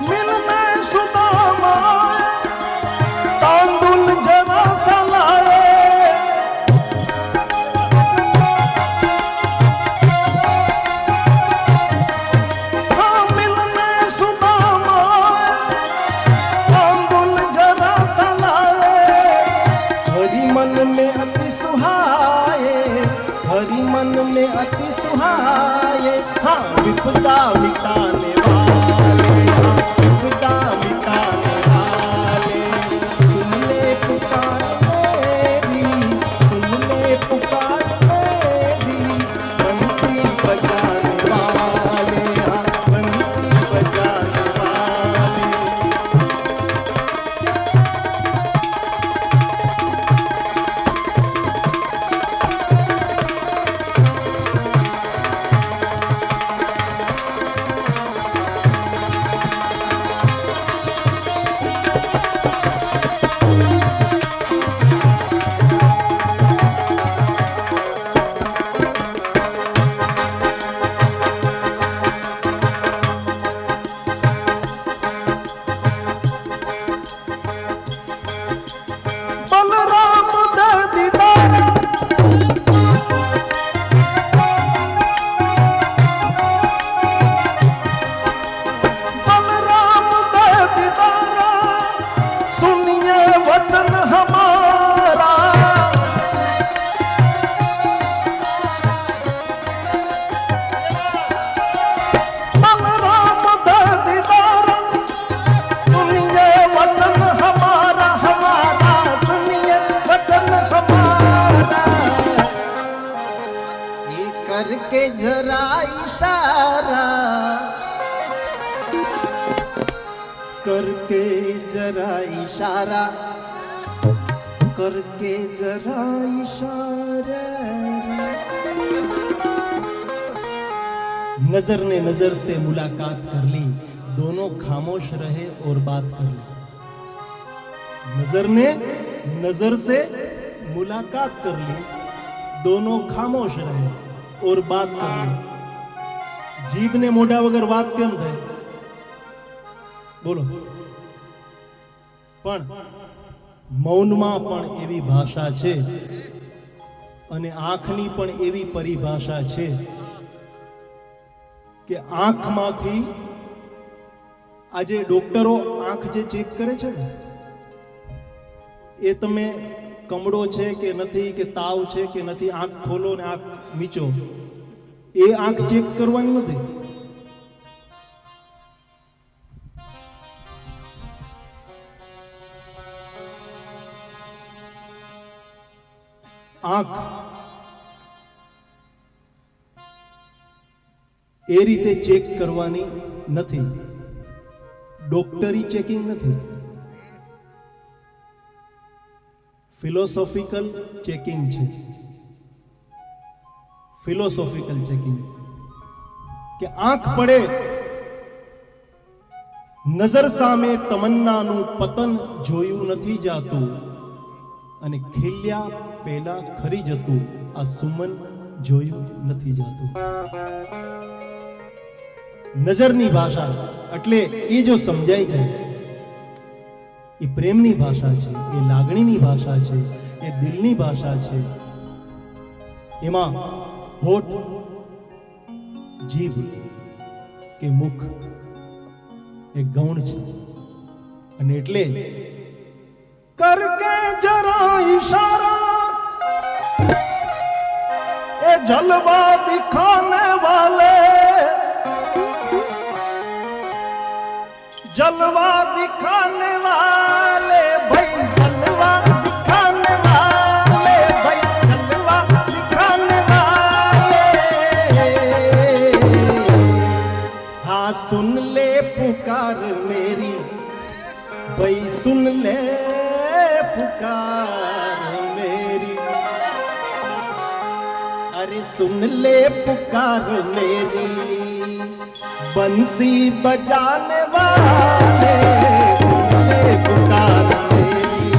मिलने सुदामा आए, तांदुल जरा सा लाए। हाँ मिलने सुदामा आए, तांदुल जरा सा लाए। हरि मन में अति सुहाए, हरि मन में अति सुहाए, हाँ विपदा मिटाने वाले, हाँ विपदा मिटाने वाले। सुन ले पुकार मेरी, सुन ले पुकार मेरी, बंसी बजाने वाले, हाँ बंसी बजाने वाले। बलराम दे दीदार, बलराम दे दीदार, सुनिए वचन हमारा। बलराम दे दीदार, सुनिए वचन हमारा, हमारा सुनिए वचन हमारा। ये करके जरा इशारा, करके जरा इशारा, करके जरा इशारा। नजर ने नजर से मुलाकात कर ली, दोनों खामोश रहे और बात कर ली। नजर ने नजर से मुलाकात कर ली, दोनों खामोश रहे और बात कर ली। जीभ ने मोઢા વગર વાત કેમ થાય? બોલો. પણ મૌનમાં પણ એવી ભાષા છે અને આંખની પણ એવી પરિભાષા છે કે આંખમાંથી આજે ડોક્ટરો આંખ જે ચેક કરે છે ને, એ તમે કમળો છે કે નથી, કે તાવ છે કે નથી, આંખ ખોલો ને આંખ મીચો, એ આંખ ચેક કરવાની નથી. આંખ એ રીતે ચેક કરવાની નથી, ડોક્ટરી ચેકિંગ નથી, ફિલોસોફિકલ ચેકિંગ છે. ફિલોસોફિકલ ચેકિંગ કે આંખ પડે, નજર સામે તમન્નાનું પતન જોયું નથી જાતું, અને ખીલ્યા પહેલા ખરી જતું આ સુમન જોયું નથી જાતું. નજરની ભાષા એટલે એ જો સમજાય છે એ પ્રેમની ભાષા છે, એ લાગણીની ભાષા છે, એ દિલની ભાષા છે. એમાં હોઠ, જીભ કે મુખ એ ગૌણ છે. અને એટલે કરકે જરા ઈશારા એ જલવા દિખાને વાલે, जलवा दिखाने वाले भाई, जलवा दिखाने वाले भाई, जलवा दिखाने वाले. हाँ सुन ले पुकार मेरी भाई, सुन ले पुकार मेरी, अरे सुन ले पुकार मेरी बंसी बजाने वाले. सुन ले पुकार मेरी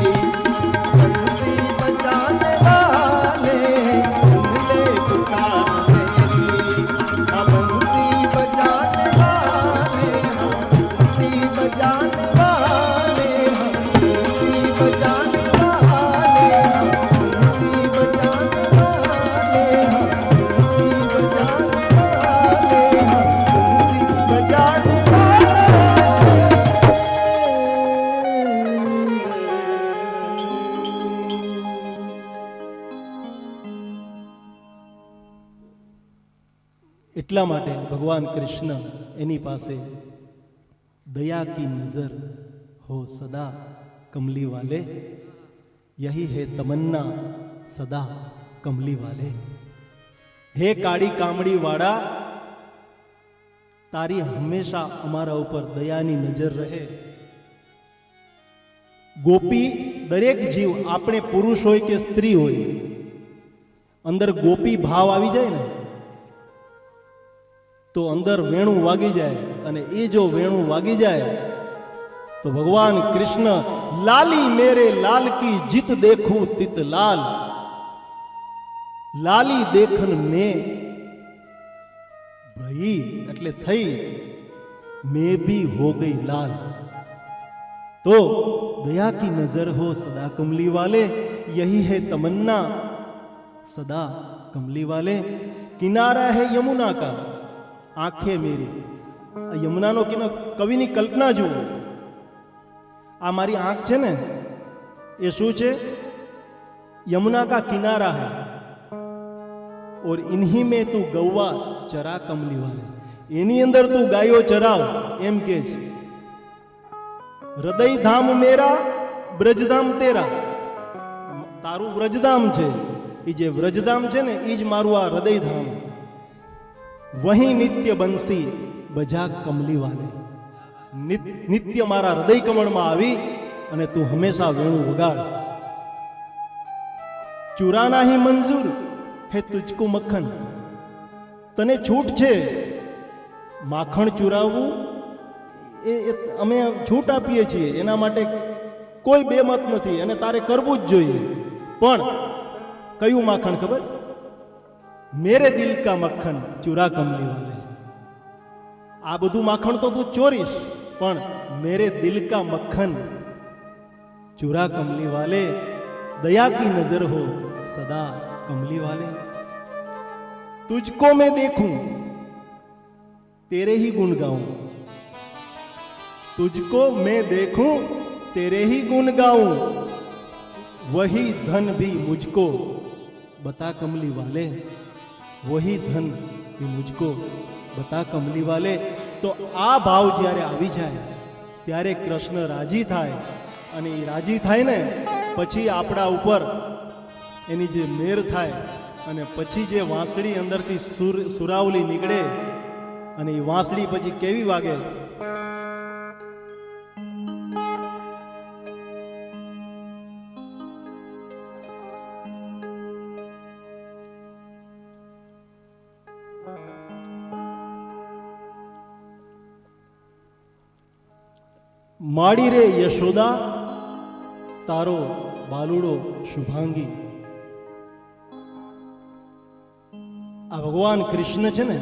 बंसी बजाने वाले, सुन ले पुकार मेरी बंसी बजाने वाले, बंसी बजाने वाले, बंसी बजाने वाले, बंसी बजाने वाले, बंसी बजाने એટલા માટે ભગવાન કૃષ્ણ એની પાસે દયા કી નજર હો સદા કમલી વાલે, યહી હે તમન્ના સદા કમલી વાલે. હે કાળી કામડી વાળા, તારી હંમેશા અમારા ઉપર દયાની નજર રહે. ગોપી દરેક જીવ, આપણે પુરુષ હોય કે સ્ત્રી હોય, અંદર ગોપી ભાવ આવી જાય ને તો અંદર વેણું વાગી જાય. અને એ જો વેણું વાગી જાય તો ભગવાન કૃષ્ણ લાલી મેરે લાલ કી જીત દેખું તિત લાલ, લાલી દેખન મેં ભઈ એટલે થઈ, મેં ભી હો ગઈ લાલ. તો दया की नजर हो सदा कमली वाले, यही है तमन्ना सदा कमली वाले. किनारा है यमुना का आंखें मेरी, यमुनाનો કવિની કલ્પના જુઓ. આ મારી આંખ છે ને એ શું છે? यमुना का किनारा है और इन्हीं में तू गौवा चरा कमली वाले, એની અંદર તું ગાયો ચરાવ એમ કે છે. હૃદય ધામ મેરા બ્રજધામ તેરા, તારું વ્રજધામ છે, એ જે વ્રજધામ છે ને એ જ મારું આ હૃદય ધામ. વહી નિત્ય બંસી બજા કમલી વાલે, નિત્ય મારા હૃદય કમળમાં આવી અને તું હંમેશા વેણું વગાડ. ચુરાના હી મંજૂર હે તુજકો મક્ખન, તને છૂટ છે માખણ ચુરાવવું, એ અમે છૂટ આપીએ છીએ, એના માટે કોઈ બેમત નથી અને તારે કરવું જ જોઈએ. પણ કયું માખણ ખબર? મેરે દિલ કા મક્ખન ચુરા કમલી વાલે. આ બધું માખણ તો તું ચોરીશ, પણ મેરે દિલ કા મક્ખન ચુરા કમલી વાલે, दया की नजर हो सदा कमली वाले. तुझको मैं देखूं तेरे ही गुण गाऊं, तुझको मैं देखूं तेरे ही गुण गाऊं, वही धन भी मुझको बता कमली वाले, वही धन भी मुझको बता कमली वाले. તો આ ભાવ જ્યારે આવી જાય ત્યારે કૃષ્ણ રાજી થાય, અને એ રાજી થાય ને પછી આપણા ઉપર એની જે મેર થાય, અને પછી જે વાંસળી અંદરથી સુરાવલી નીકળે, અને એ વાંસળી પછી કેવી વાગે? માડી રે યશોદા તારો બાલુડો શુભાંગી. આ ભગવાન કૃષ્ણ છે ને,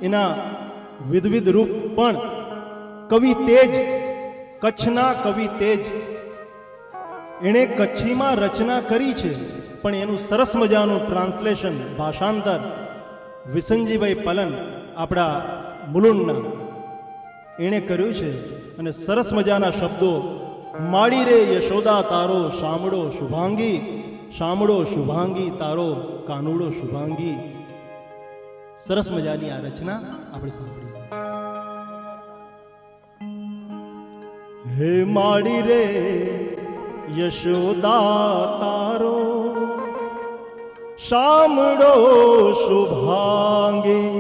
એના વિવિધ રૂપ પણ કવિ તેજ, કચ્છના કવિ તેજ, એણે કચ્છીમાં રચના કરી છે, પણ એનું સરસ મજાનું ટ્રાન્સલેશન, ભાષાંતર વિસનજીભાઈ પલન આપણા મુલુંડના એણે કર્યું છે. અને સરસ મજાના શબ્દો, માડી રે યશોદા તારો શામળો શુભાંગી, શામળો શુભાંગી તારો કાનુડો શુભાંગી. સરસ મજાની આ રચના આપણે સાંભળી. હે માડી રે યશોદા તારો શામળો શુભાંગી,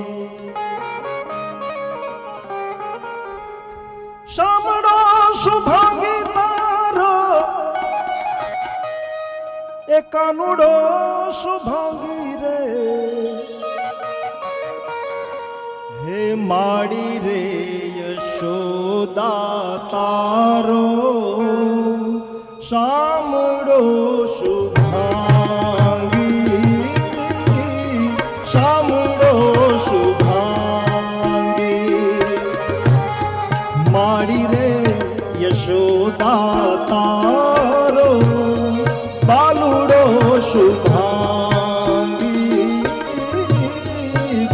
શામળો શુભાંગી તારો એ કાનુડો શુભાંગી રે. હે માડી રે યશોદા તારો શામળો શુભાંગી, શામળો શુભાંગી. માડી રે યશોદા તારો બાલુડો શુભાંગી,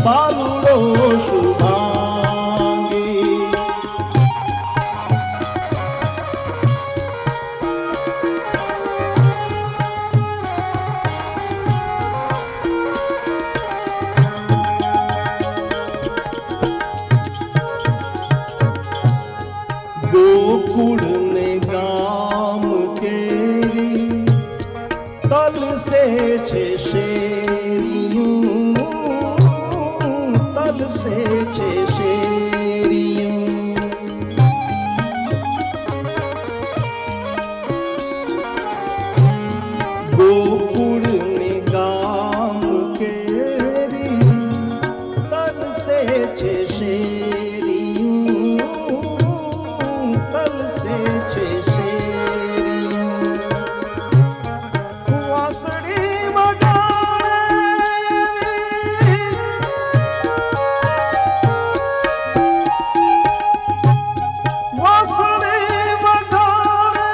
બાલુડો શુભાંગી. गोकुल ने गाम केरी तल से छे शेरियों, तल से छे शेरियों. गोकुल ने गाम केरी तल से छे शेरियों, तल से छे शेरियों. वासड़ी वगाड़े, वासड़ी वगाड़े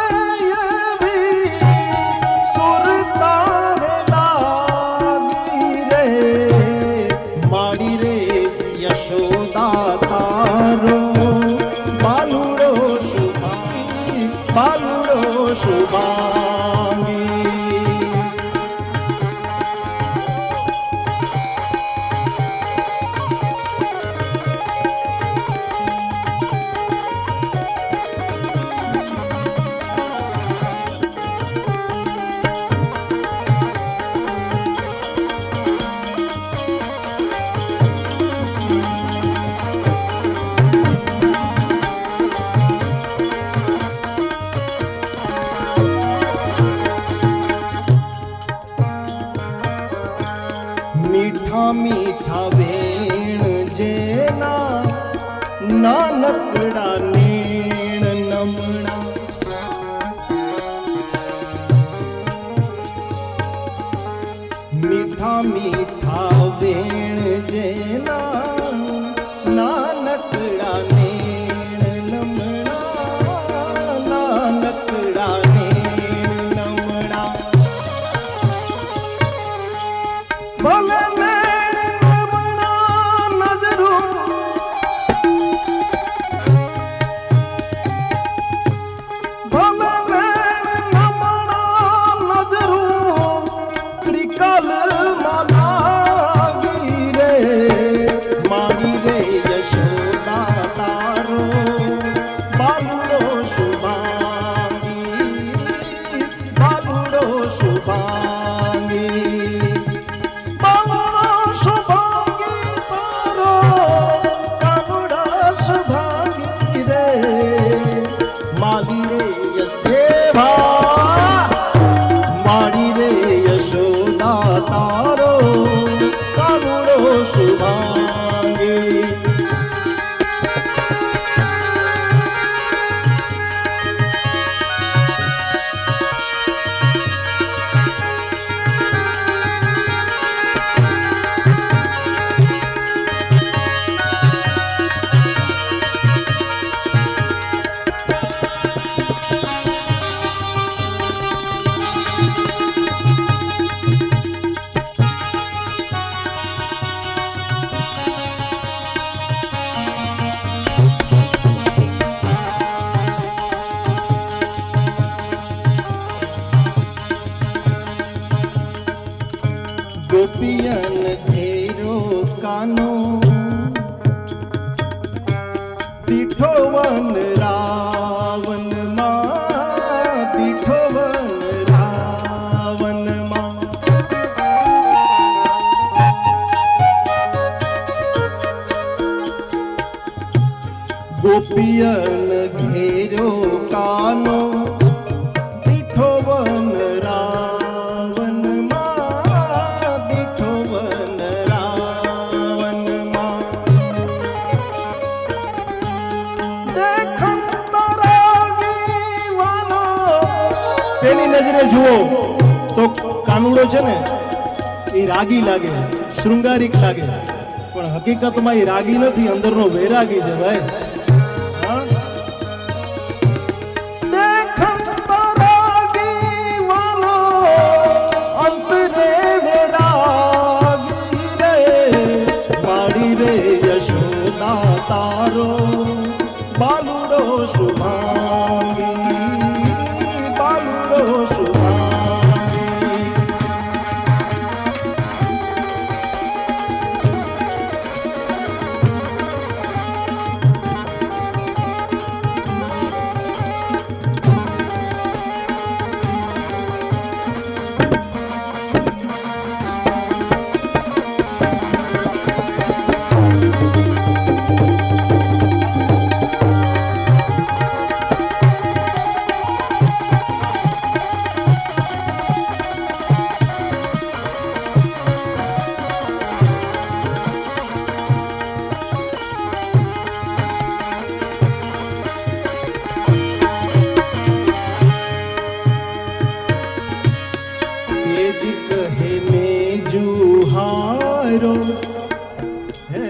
भी सुर तारे लागी रे. माड़ी रे यशोदा तारो बालुड़ो शुभांगी, बालुड़ो शुभांगी. मीठा मीठा वेण जेना नानकड़ा नेण नमणा. मीठा मीठा वेण जेना नानकड़ा नेण नमणा, नानकड़ा नेण नमणा. भले नैण नमणा नजरूं, भले नैण नमणा नजरूं त्रिकाल माला ગોપિયન ઘેરો કાનો દીઠો વન રાવણ માં દીઠો વન રાવણ માં ગોપિયન ઘેરો કાનો દીઠો વન રાવણ માં દીઠો વન રાવણ માં દેખન તરાગીવાનો પેલી નજરે જુઓ તો કાનુડો છે ને એ રાગી લાગે, શૃંગારિક લાગે, પણ હકીકતમાં એ રાગી નથી, અંદરનો વૈરાગી છે ભાઈ. તારો બાલુડો શુભાંગી બાલુડો શુભાંગી કહે મેં જુહારો હે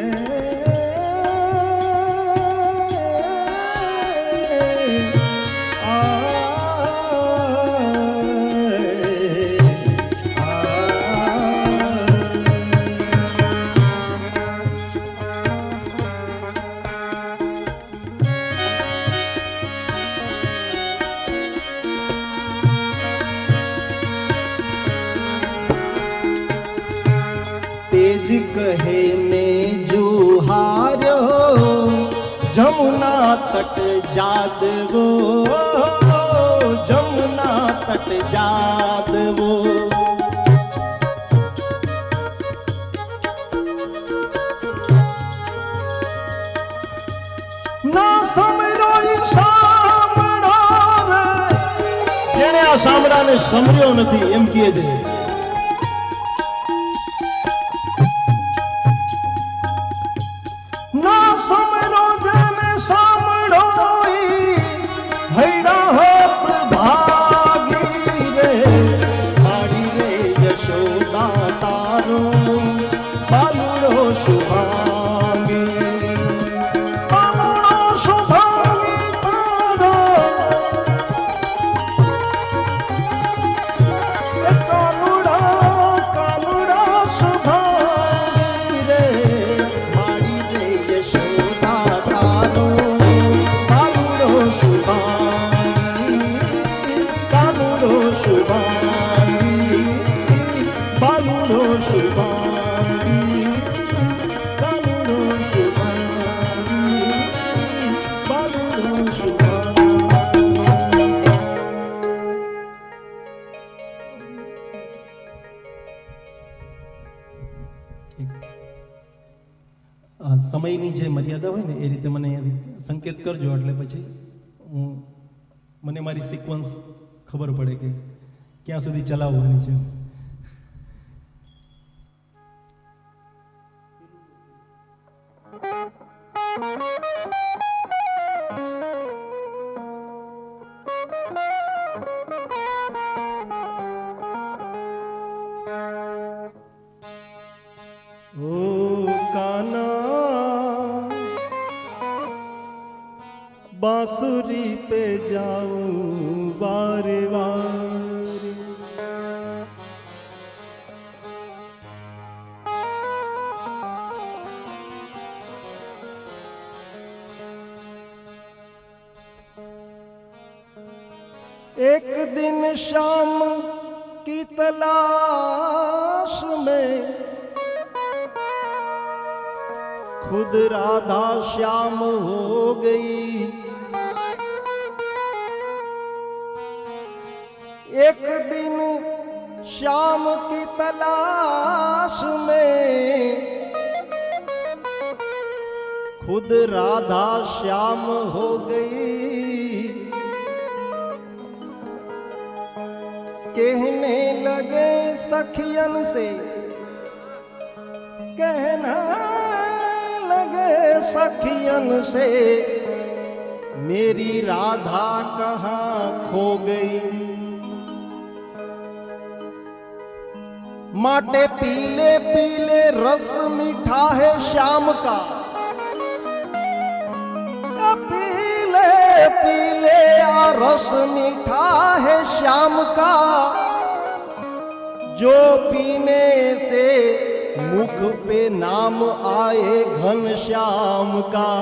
तेज कहे मैं जुहारो जमुना तट जादवो जमुना तट जादवो ના સમરો સાંભળો રે જેણે આ સાંભળાને સમર્યો નથી એમ કહે છે. ના સમરો જેને સાંભળો હૈડા હોત ભાગી રે મારી રે યશોદા તારો બાલુડો શુભાંગી બાલુડો શુભાંગી તારો કાનુડા કાનુડા શુભાંગી રે મારી રે યશોદા તારો બાલુડો શુભાંગી કાનુડો શુભાંગી બાલુડો શુભાંગી કાનુડો શુભાંગી બાલુડો શુભાંગી. સમયની જે મર્યાદા હોય ને એ રીતે મને અહીંયાથી સંકેત કરજો એટલે પછી મને મારી સિક્વન્સ ખબર પડે કે ક્યાં સુધી ચલાવવાની છે. ઓ કાના बांसुरी पे जाऊं बार बार एक दिन शाम की तलाश में खुद राधा श्याम हो गई। एक दिन श्याम की तलाश में खुद राधा श्याम हो गई। कहने लगे सखियन से, कहना लगे सखियन से, मेरी राधा कहाँ खो गई। माटे पीले पीले रस मीठा है श्याम का, पीले पीले आ रस मीठा है श्याम का, जो पीने से मुख पे नाम आए घन श्याम का।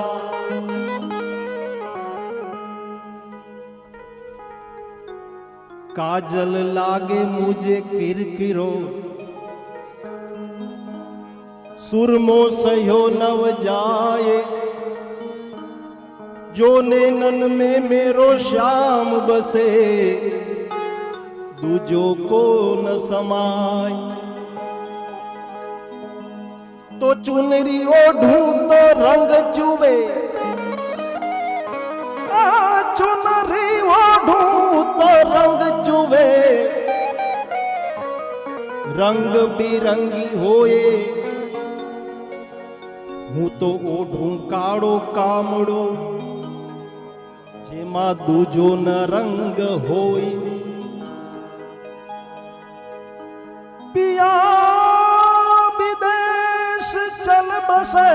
काजल लागे मुझे किरकिरो, सुरमो सयो नव जाए, जो नैनन में मेरो श्याम बसे, दूजो को न समाय। तो चुनरी ओढ़ूं तो रंग चुबे, चुनरी ओढ़ूं तो रंग चुबे, रंग बिरंगी होए, हूँ तो ओढ़ूं काड़ो कामड़ो, जेमा दूजो न रंग होई। पिया विदेश चल बसे,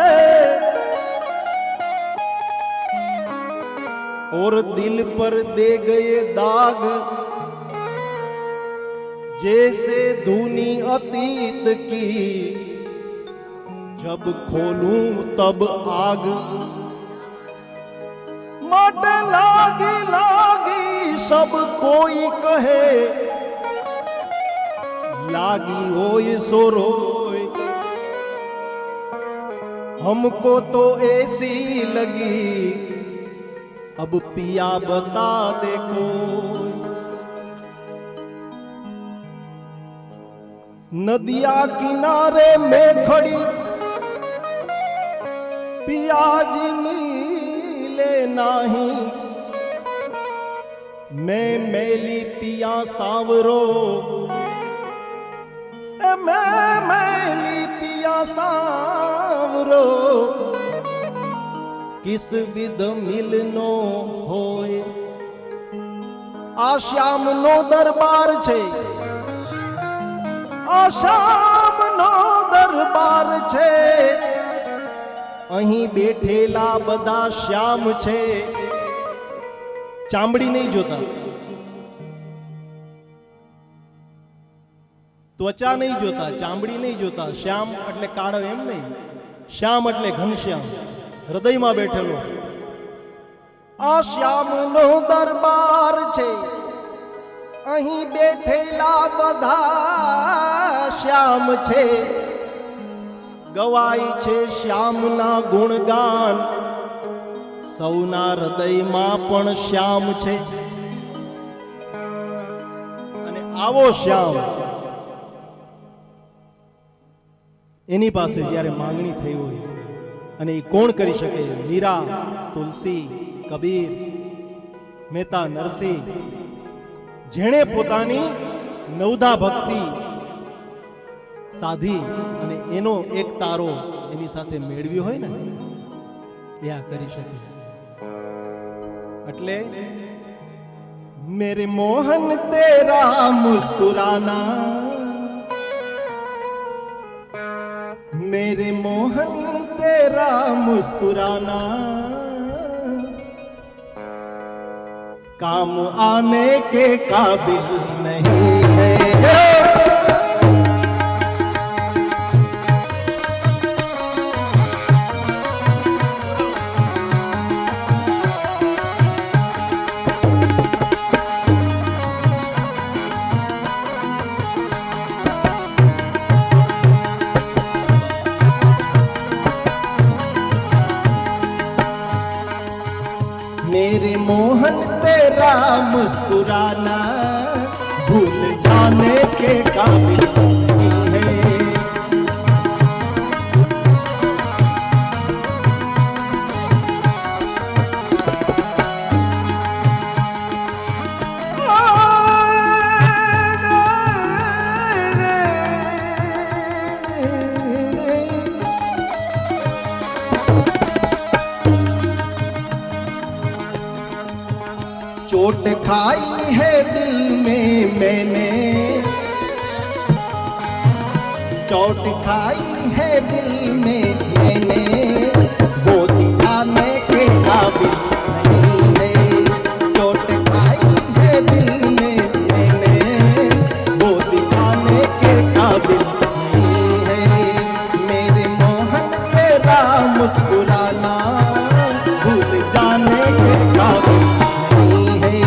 और दिल पर दे गए दाग, जैसे धुनी अतीत की, जब खोलूं तब आग। मट लागी लागी सब कोई कहे, लागी होए सो रोए, हमको तो ऐसी लगी, अब पिया बता दे कोई। नदिया किनारे में खड़ी पियाज मिले नाही, मैं मैली पिया सावरो, मैं मैली पिया सावरो, किस विध मिलनो होए। आ श्याम नो दरबार छे, आ श्याम नो दरबार छे, અહીં બેઠેલા બધા શ્યામ છે। ચામડી નહીં જોતા, ત્વચા નહીં જોતા, ચામડી નહીં જોતા, શ્યામ એટલે કાળો એમ નહીં, શ્યામ એટલે ઘનશ્યામ, હૃદયમાં બેઠેલો। આ શ્યામનો દરબાર છે, અહીં બેઠેલા બધા શ્યામ છે। ગવાય છે શ્યામના ગુણગાન, સૌના હૃદયમાં પણ શ્યામ છે। અને આવો શ્યામ એની પાસે જ્યારે માંગણી થઈ હોય, અને એ કોણ કરી શકે? મીરા, તુલસી, કબીર, મહેતા નરસિંહ, જેણે પોતાની નવધા ભક્તિ સાધી અને એનો એક તારો એની સાથે મેળવ્યો હોય ને, એ આ કરી શકે। એટલે મેરે મોહન તેરા મુસ્કુરાના, मेरे मोहन तेरा मुस्कुराना, काम आने के काबिल नहीं है। मुस्कुराना भूल जाने के काबिल नहीं है। चोट खाई है दिल में मैंने, चोट खाई है दिल में मैंने, वो दिखाने के काबिल नहीं है। चोट खाई है दिल में मैंने, वो दिखाने के काबिल नहीं है। मेरे मोहन तेरा मुस्कुराना भूल जाने के काबिल नहीं है।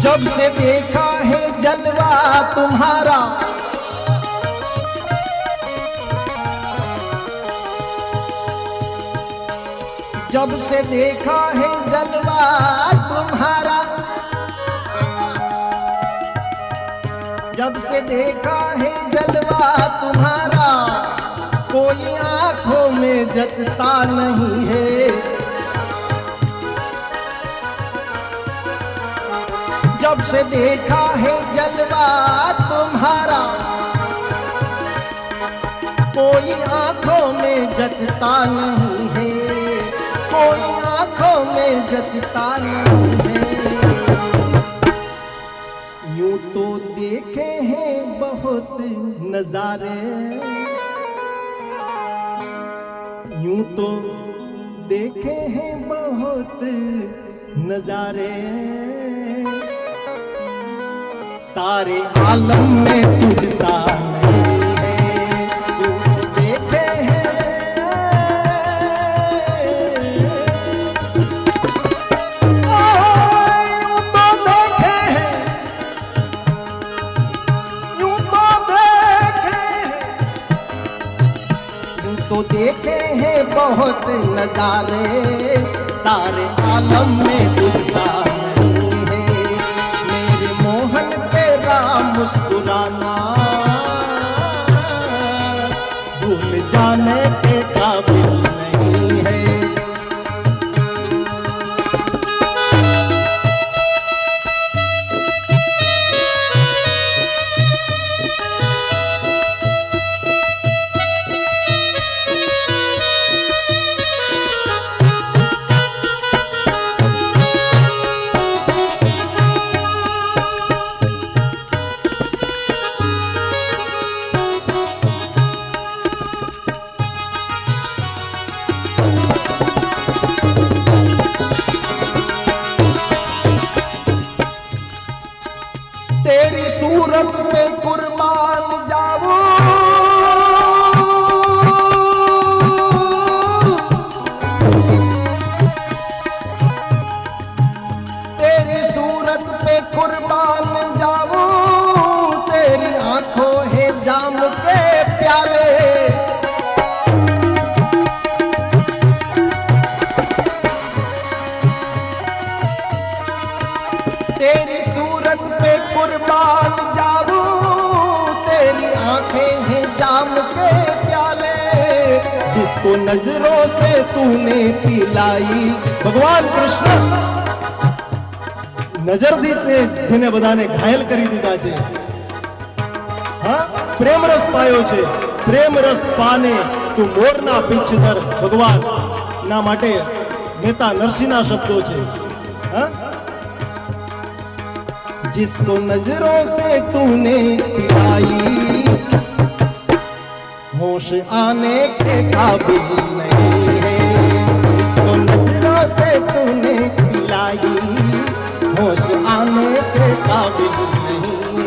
जब से देखा है जलवा तुम्हारा, जब से देखा है जलवा तुम्हारा, जब से देखा है जलवा तुम्हारा, कोई आंखों में जचता नहीं है। जब से देखा है जलवा तुम्हारा, कोई आंखों में जचता नहीं है, कोई आंखों में जचता नहीं है। यूं तो देखे हैं बहुत नजारे, यूं तो देखे हैं बहुत नजारे, सारे आलम में तुझसा नहीं है। यूं देखे हैं, यूं तो देखे हैं, यूं तो देखे हैं, यूं तो देखे हैं बहुत नजारे, सारे आलम में तुझसा मुस्कुराना भूल जाने के काबिल नहीं है। तेरी सूरत पे कुर्बान जाऊं, तेरी सूरत पे कुर्बान जाऊं, तेरी आंखों है जाम के प्याले, तेरी सूरत पे कुर्बान जाऊं, तेरी आंखें हैं जाम के प्याले, जिसको नजरों से तूने पिलाई। भगवान कृष्ण नजर थीने बधाने घायल કરી દીધા છે। હા, પ્રેમ રસ પાયો છે, પ્રેમ રસ પાને તું મોરના પીછ ધર। ભગવાન ના માટે નેતા નરસિંહના શબ્દો છે। હા, जिसको नजरों से तूने पिलाई, होश आने के काबिल नहीं है। जिसको नजरों से तूने पिलाई, होश आने के काबिल नहीं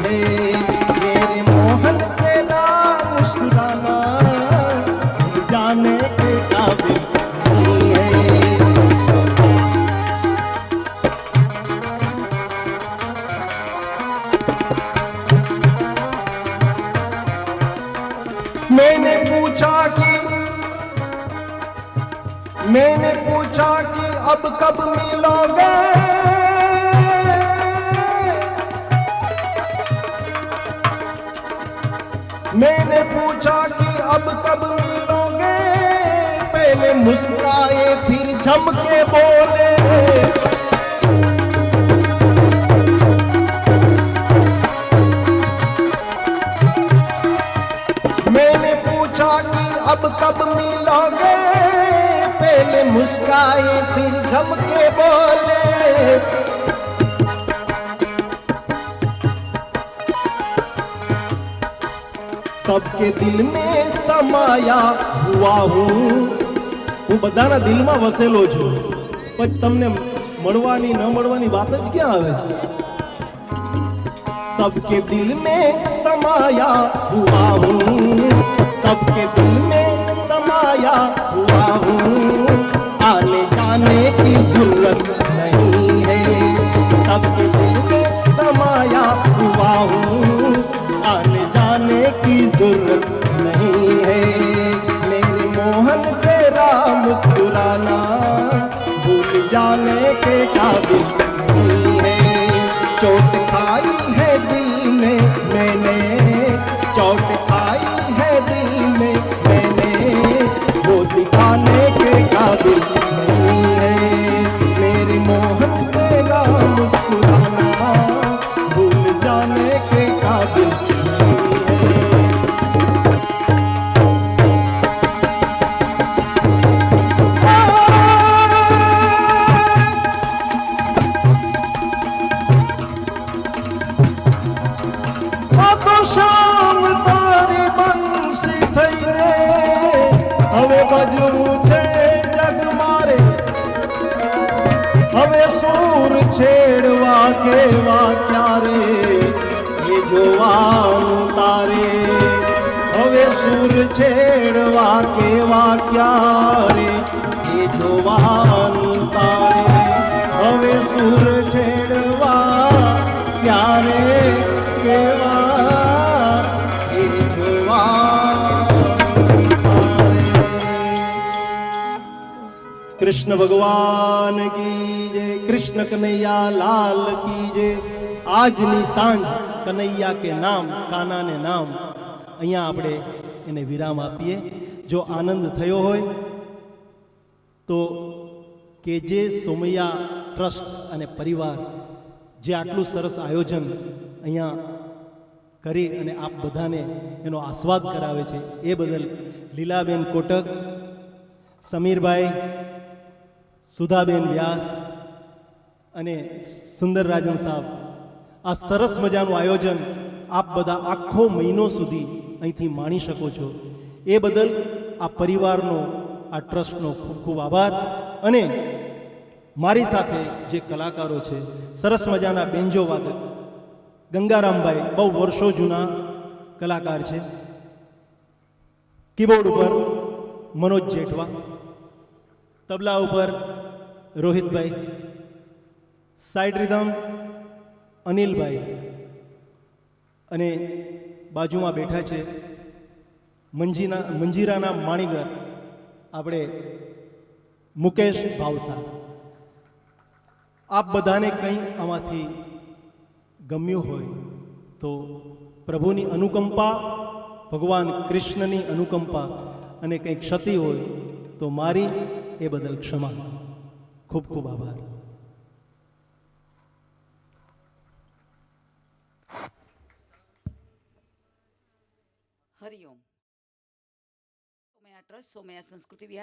मैंने पूछा कि अब कब मिलोगे, मैंने पूछा कि अब कब मिलोगे, पहले मुस्कुराए फिर जम के बोले, मैंने पूछा कि अब कब मिलोगे, पहले मुस्काए फिर जम के बोले, सबके दिल में समाया हुआ हूँ, હું બધાના દિલમાં વસેલો છું, પણ તમને મળવાની ન મળવાની વાત જ ક્યાં આવે છે? सबके दिल में समाया हुआ हूँ, सबके दिल में समाया हुआ हूँ, आने जाने की जरूरत नहीं है, सबके दिल में समाया हुआ हूँ, आने जाने की जरूरत नहीं है, मेरे मोहन तेरा मुस्कुराना भूल जाने के काबिल नहीं है, चोट खाई है दिल में मैंने, चोट खाई है दिल में मैंने, वो दिखाने के काबिल नहीं है, मेरी मोहन तेरा मुस्कुराना भूल जाने के काबिल नहीं है। શામ તારી બંસી થઈને હવે બજવું છે જગ મારે, હવે સૂર છેડવા કેવા ક્યારે એ જોવાનું તારે, હવે સૂર છેડવા કેવા ક્યારે એ જોવાનું તારે, હવે સૂર છેડવા ક્યારે કેવા कृष्ण भगवान की जय, कृष्ण कन्हैया लाल की जय। આજની સાંજ કનૈયા કે નામ, કાનાને નામ, અહીંયા આપણે એને વિરામ આપીએ। જો આનંદ થયો હોય તો કેજે સોમૈયા ટ્રસ્ટ અને પરિવાર જે આટલું સરસ આયોજન અહીંયા કરી અને આપ બધાને એનો આસ્વાદ કરાવે છે એ બદલ લીલાબેન કોટક, સમીરભાઈ, સુધાબેન વ્યાસ અને સુંદરરાજન સાહેબ, આ સરસ મજાનું આયોજન આપ બધા આખો મહિનો સુધી અહીંથી માણી શકો છો એ બદલ આ પરિવારનો, આ ટ્રસ્ટનો ખૂબ ખૂબ આભાર। અને મારી સાથે જે કલાકારો છે, સરસ મજાના બેન્જો વાદક ગંગારામભાઈ, બહુ વર્ષો જૂના કલાકાર છે, કીબોર્ડ ઉપર મનોજ જેઠવા, તબલા ઉપર રોહિતભાઈ, સાઇડ રિધમ અનિલભાઈ, અને બાજુમાં બેઠા છે મંજીરાના માણીગર આપણે મુકેશ ભાવસા। આપ બધાને કંઈ આમાંથી ગમ્યું હોય તો પ્રભુની અનુકંપા, ભગવાન કૃષ્ણની અનુકંપા અને કંઈ ક્ષતિ હોય તો મારી એ બદલ ક્ષમા। ખૂબ ખૂબ આભાર। હરિઓમ। સોમૈયા ટ્રસ્ટ, સોમૈયા સંસ્કૃતિ વિહાર।